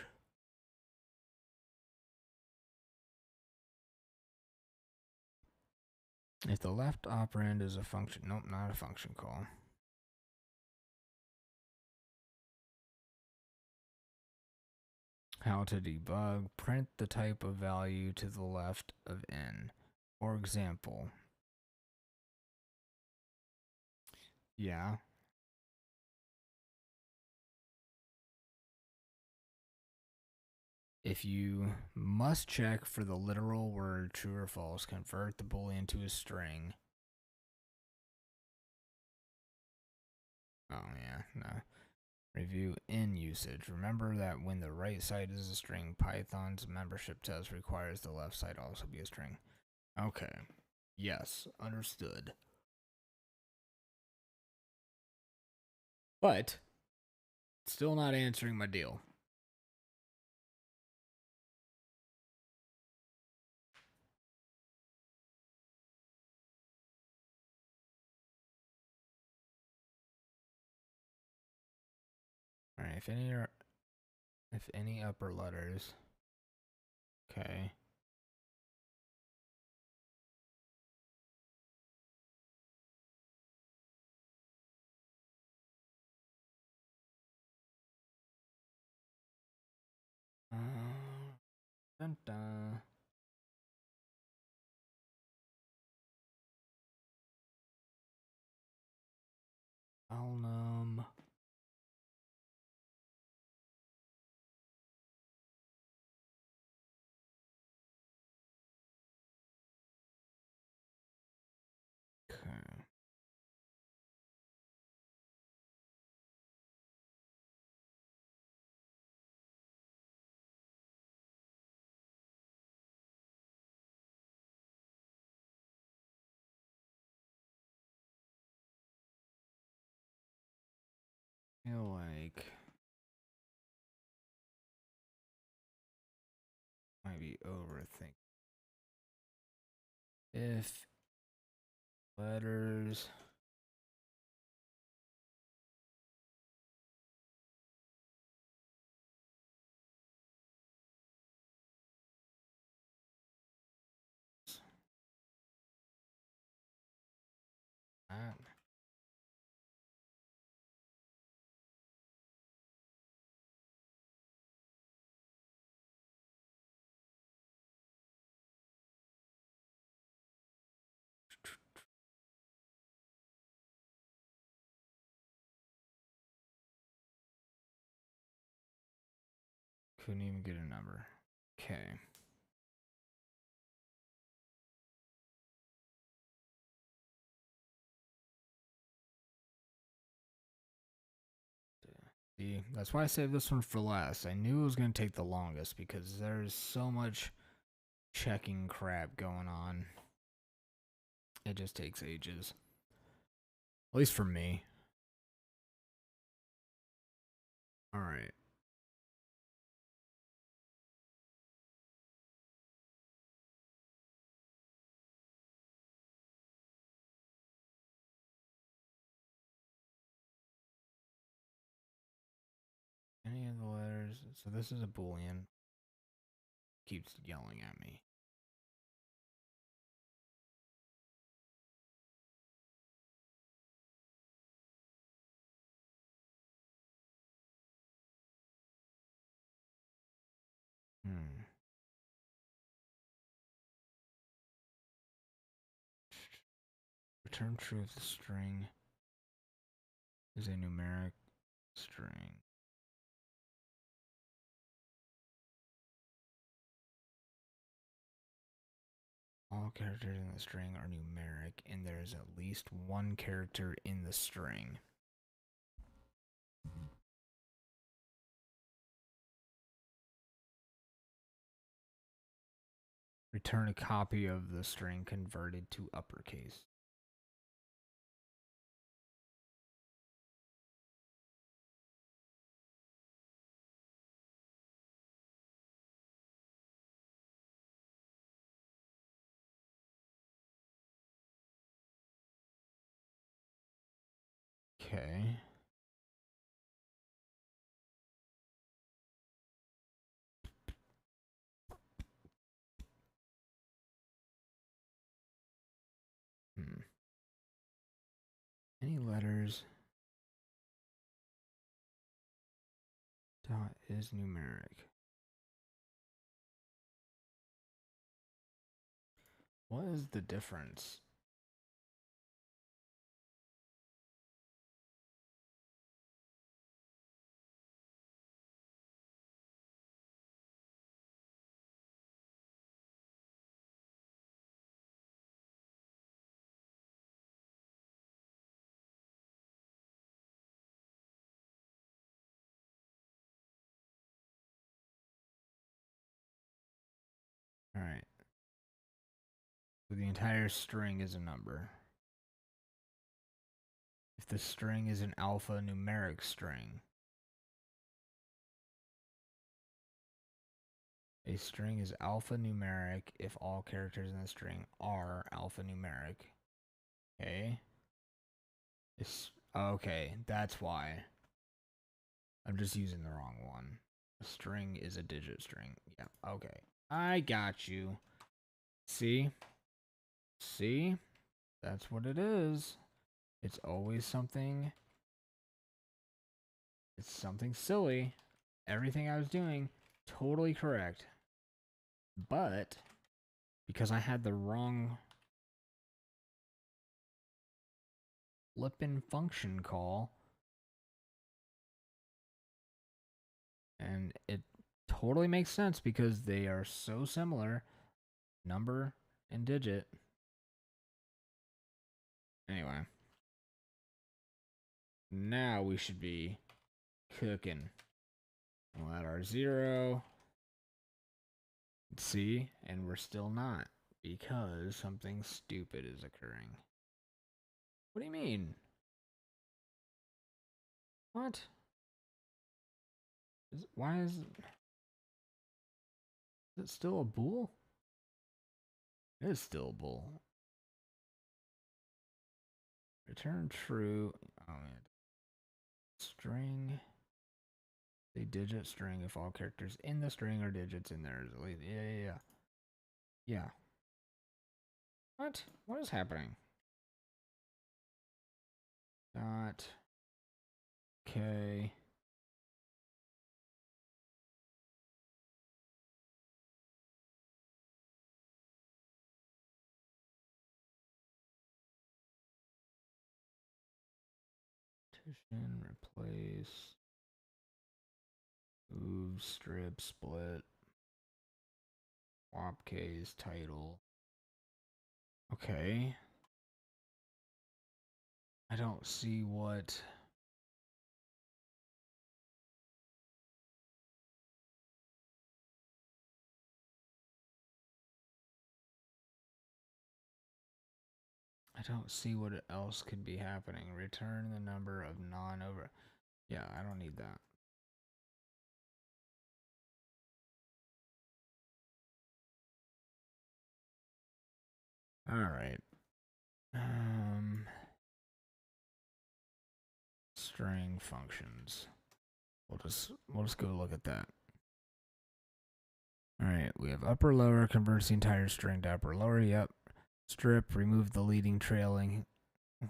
If the left operand is a function, nope, not a function call. How to debug, print the type of value to the left of n. For example, yeah. If you must check for the literal word true or false, convert the boolean to a string. Oh yeah, no. Review in usage. Remember that when the right side is a string, Python's membership test requires the left side also be a string. Okay. Yes, understood. But still not answering my deal. All right, if any upper letters. Okay. Dun dun. Alnum. Okay. I feel like might be overthinking. If letters that couldn't even get a number. Okay. See, that's why I saved this one for last. I knew it was going to take the longest because there's so much checking crap going on. It just takes ages. At least for me. Alright. letters. So this is a Boolean. Keeps yelling at me. Return true if the string is a numeric string. All characters in the string are numeric, and there is at least one character in the string. Return a copy of the string converted to uppercase. Okay. Any letters dot is numeric. What is the difference? All right. So the entire string is a number. If the string is an alphanumeric string, a string is alphanumeric if all characters in the string are alphanumeric. Okay. Okay, that's why. I'm just using the wrong one. A string is a digit string. Yeah, okay. I got you. See? See? That's what it is. It's always something. It's something silly. Everything I was doing, totally correct. But, because I had the wrong flippin' function call, and it totally makes sense because they are so similar, number and digit. Anyway. Now we should be cooking. We'll add our 0. See? And we're still not because something stupid is occurring. What do you mean? What? Why is it still a bool? It is still a bool. Return true. Oh, man. String. A digit string if all characters in the string are digits in there. Yeah. What? What is happening? Dot. Okay. Replace, move, strip, split, swap case, title. Okay. I don't see what. I don't see what else could be happening. Return the number of non-over. Yeah, I don't need that. All right. String functions. We'll just go look at that. All right, we have upper lower converts the entire string to upper lower. Yep. Strip, remove the leading trailing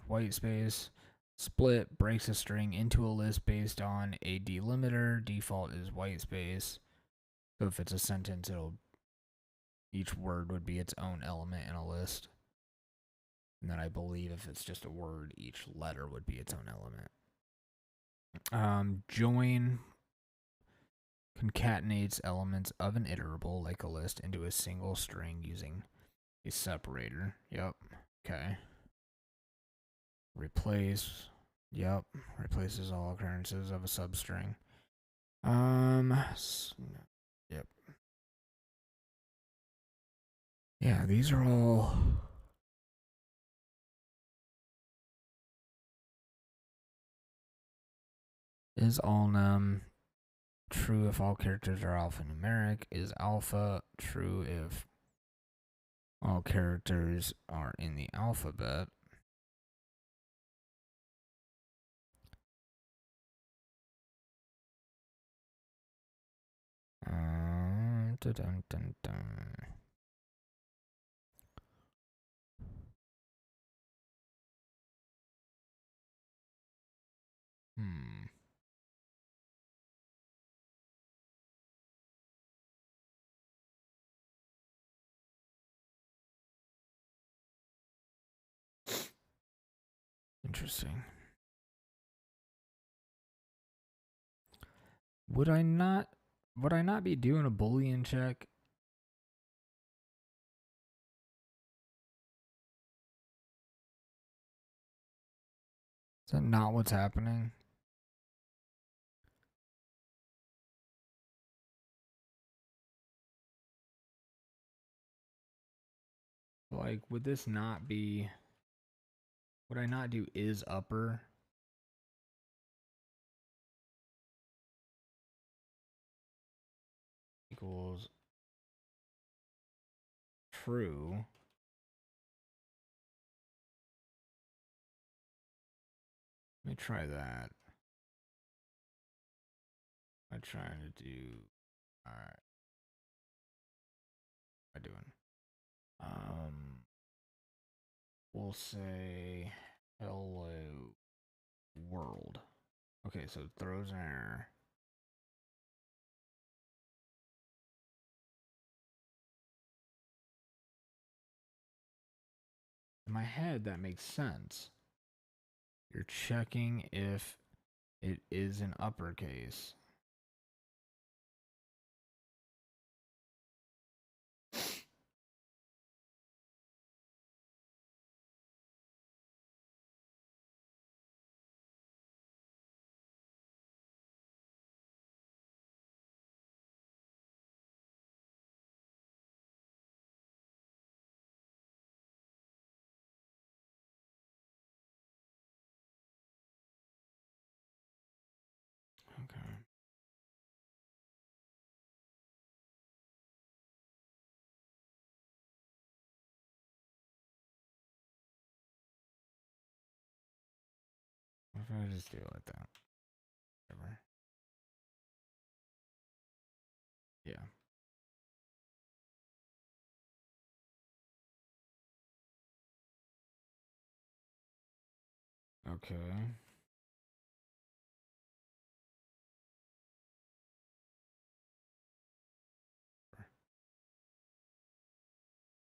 white space. Split breaks a string into a list based on a delimiter. Default is white space. So if it's a sentence, each word would be its own element in a list. And then I believe if it's just a word, each letter would be its own element. Join concatenates elements of an iterable, like a list, into a single string using a separator. Yep. Okay. Replace. Yep. Replaces all occurrences of a substring. Yep. Yeah, these are all. Is all num true if all characters are alphanumeric? Is alpha true if all characters are in the alphabet? Dun, dun, dun. Interesting. Would I not be doing a Boolean check? Is that not what's happening? Like, would this not be... Would I not do is upper? Equals true. Let me try that. I'm trying to do... Alright. What am I doing? We'll say hello world. Okay, so it throws an error. In my head, that makes sense. You're checking if it is in uppercase. Okay. What if I just do it like that? Whatever. Yeah. Okay.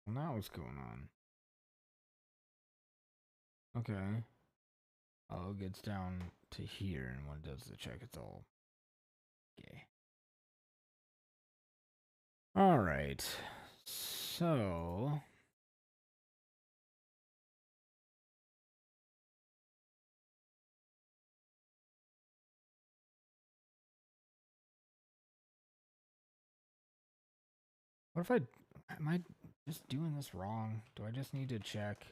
Well, now what's going on? Okay. Oh, it gets down to here, and when it does the check, it's all gay. All right. So. What if am I just doing this wrong? Do I just need to check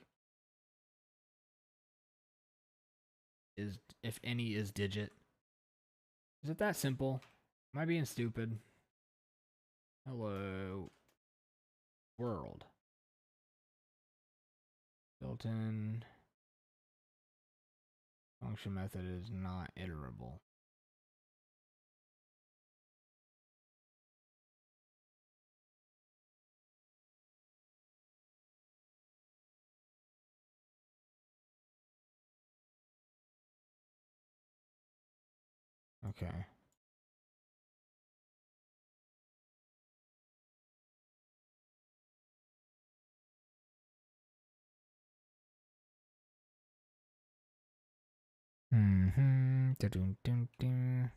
is if any is digit? Is it that simple? Am I being stupid? Hello world. Built-in function method is not iterable. Okay. Mm-hmm. Dun-dun-dun-dun.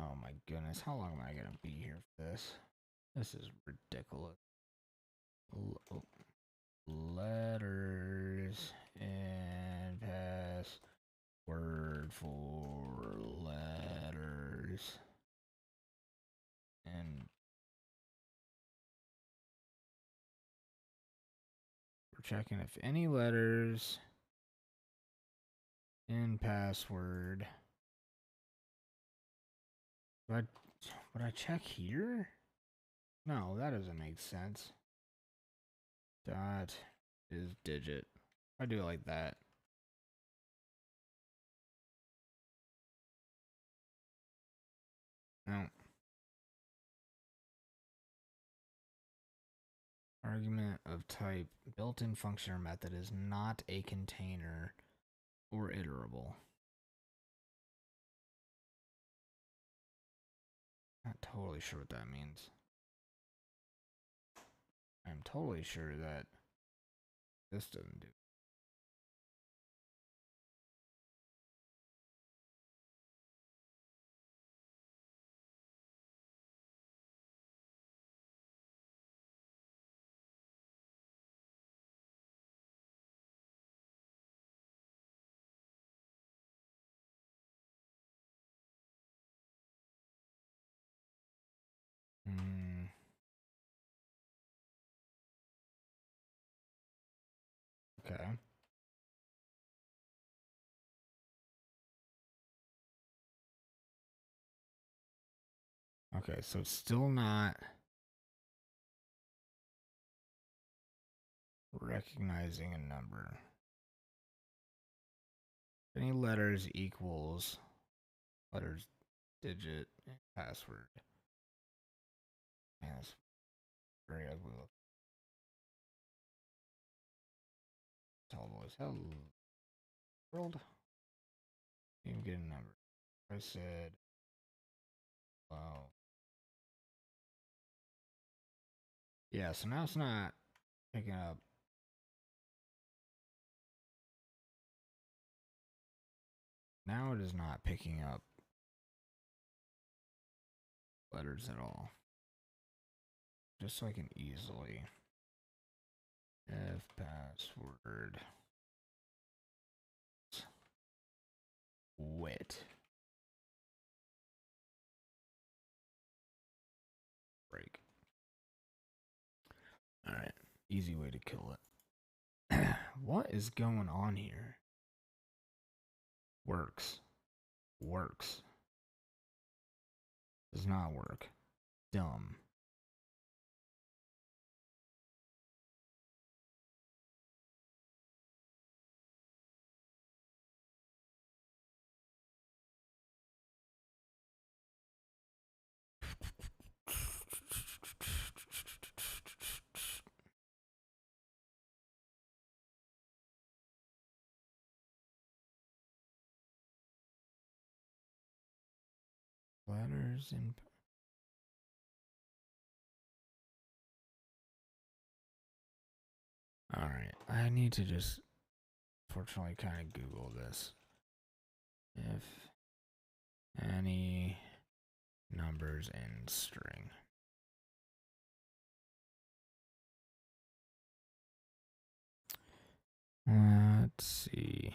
Oh my goodness, how long am I gonna be here for this? This is ridiculous. Letters and password for letters. And we're checking if any letters in password. Would I check here? No, that doesn't make sense. Dot is digit. I do it like that. No. Argument of type built-in function or method is not a container or iterable. Not totally sure what that means. I'm totally sure that this doesn't do. Okay. Okay, so it's still not recognizing a number. Any letters equals letters, digit, and password. Man, that's very ugly look. Tall boys. Hello, world. Didn't get a number. I said, wow. Yeah, so now it's not picking up. Now it is not picking up letters at all. Just so I can easily. If password. Wit. Break. Alright. Easy way to kill it. What is going on here? Works. Works. Does not work. Dumb. Letters in. Alright. I need to just, fortunately, kind of Google this. If any numbers in string. Let's see.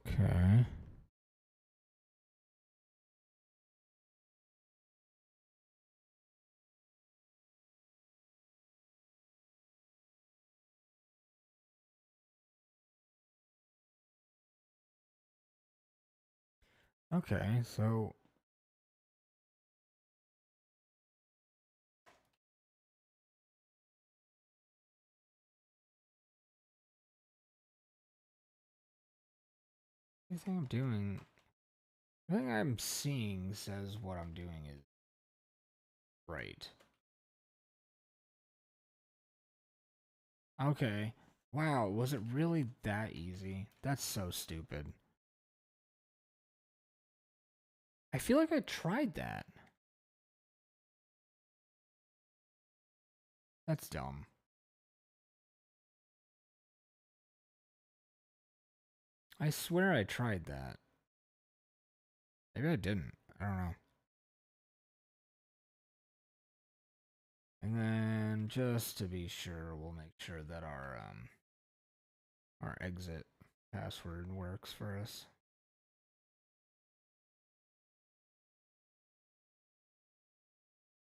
Okay. Okay, so everything I'm seeing says what I'm doing is right. Okay. Wow, was it really that easy? That's so stupid. I feel like I tried that. That's dumb. I swear I tried that. Maybe I didn't. I don't know. And then just to be sure, we'll make sure that our exit password works for us.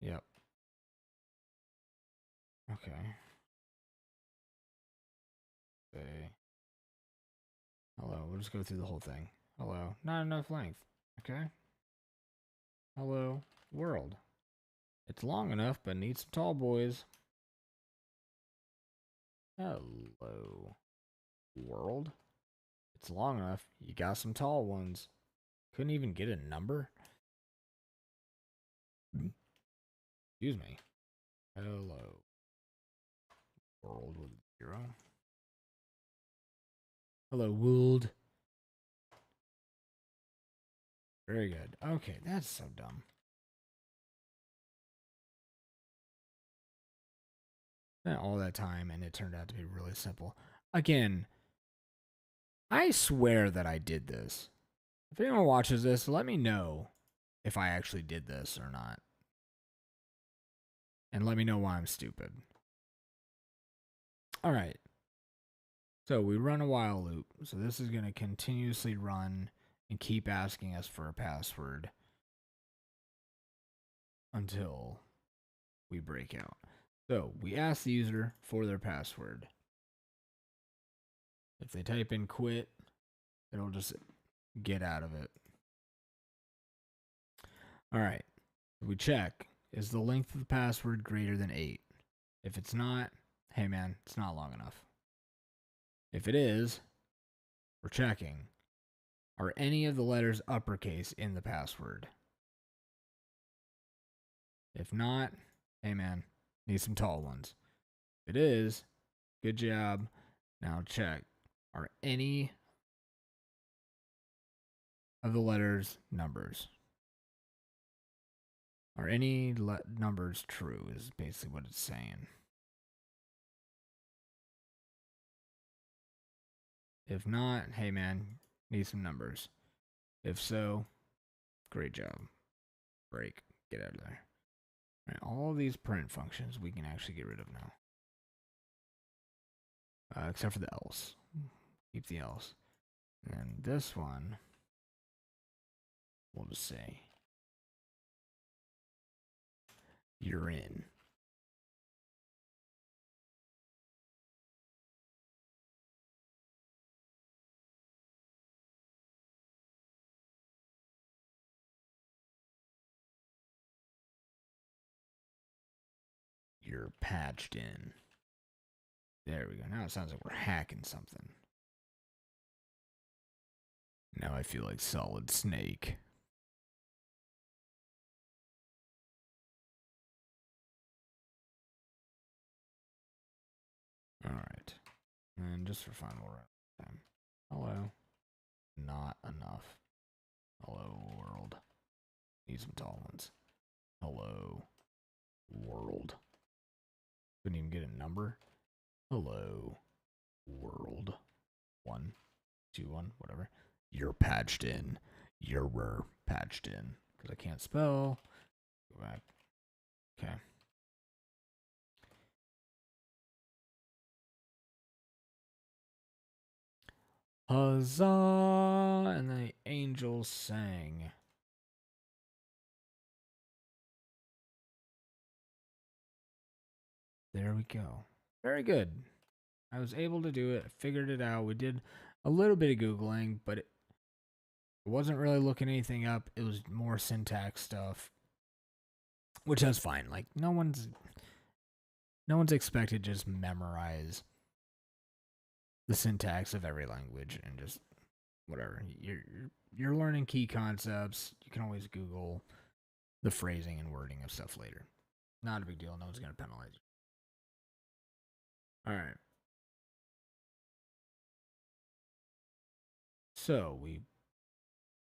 Yep. Okay. Say hello. We'll just go through the whole thing. Hello. Not enough length. Okay. Hello, world. It's long enough, but needs some tall boys. Hello, world. It's long enough. You got some tall ones. Couldn't even get a number. Excuse me. Hello, world with 0. Hello, world. Very good. Okay, that's so dumb. Spent all that time, and it turned out to be really simple. Again, I swear that I did this. If anyone watches this, let me know if I actually did this or not. And let me know why I'm stupid. All right. So we run a while loop. So this is going to continuously run and keep asking us for a password until we break out. So we ask the user for their password. If they type in quit, it'll just get out of it. All right. We check. Is the length of the password greater than 8? If it's not, hey man, it's not long enough. If it is, we're checking. Are any of the letters uppercase in the password? If not, hey man, need some tall ones. If it is, good job. Now check. Are any of the letters numbers? Are any numbers true is basically what it's saying. If not, hey man, need some numbers. If so, great job. Break. Get out of there. All, right, all of these print functions we can actually get rid of now. Except for the else. Keep the else. And this one, we'll just say, you're in. You're patched in. There we go. Now it sounds like we're hacking something. Now I feel like Solid Snake. Alright. And just for fun, we'll run time. Hello. Not enough. Hello, world. Need some tall ones. Hello, world. Couldn't even get a number. Hello, world. 1, 2, 1, whatever. You're patched in. You're patched in. Because I can't spell. Go back. Okay. Huzzah! And the angels sang. There we go. Very good. I was able to do it. I figured it out. We did a little bit of Googling, but I wasn't really looking anything up. It was more syntax stuff, which is fine. Like no one's expected to just memorize the syntax of every language and just whatever. You're learning key concepts. You can always Google the phrasing and wording of stuff later. Not a big deal. No one's gonna penalize you. All right. So we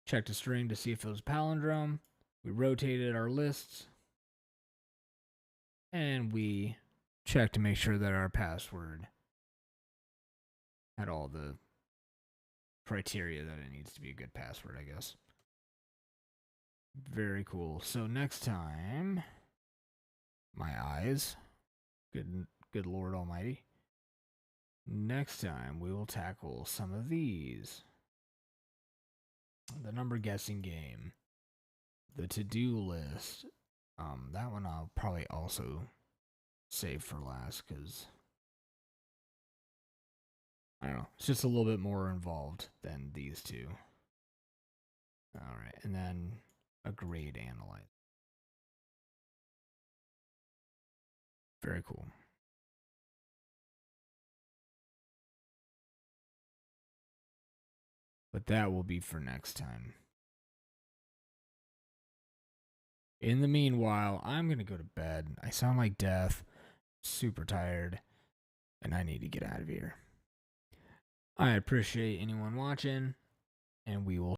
checked a string to see if it was palindrome. We rotated our lists. And we checked to make sure that our password had all the criteria that it needs to be a good password, I guess. Very cool. So next time, my eyes, good Lord Almighty. Next time we will tackle some of these. The number guessing game, the to-do list. That one I'll probably also save for last because I don't know. It's just a little bit more involved than these two. All right, and then a grade analyzer. Very cool. But that will be for next time. In the meanwhile, I'm going to go to bed. I sound like death, super tired, and I need to get out of here. I appreciate anyone watching, and we will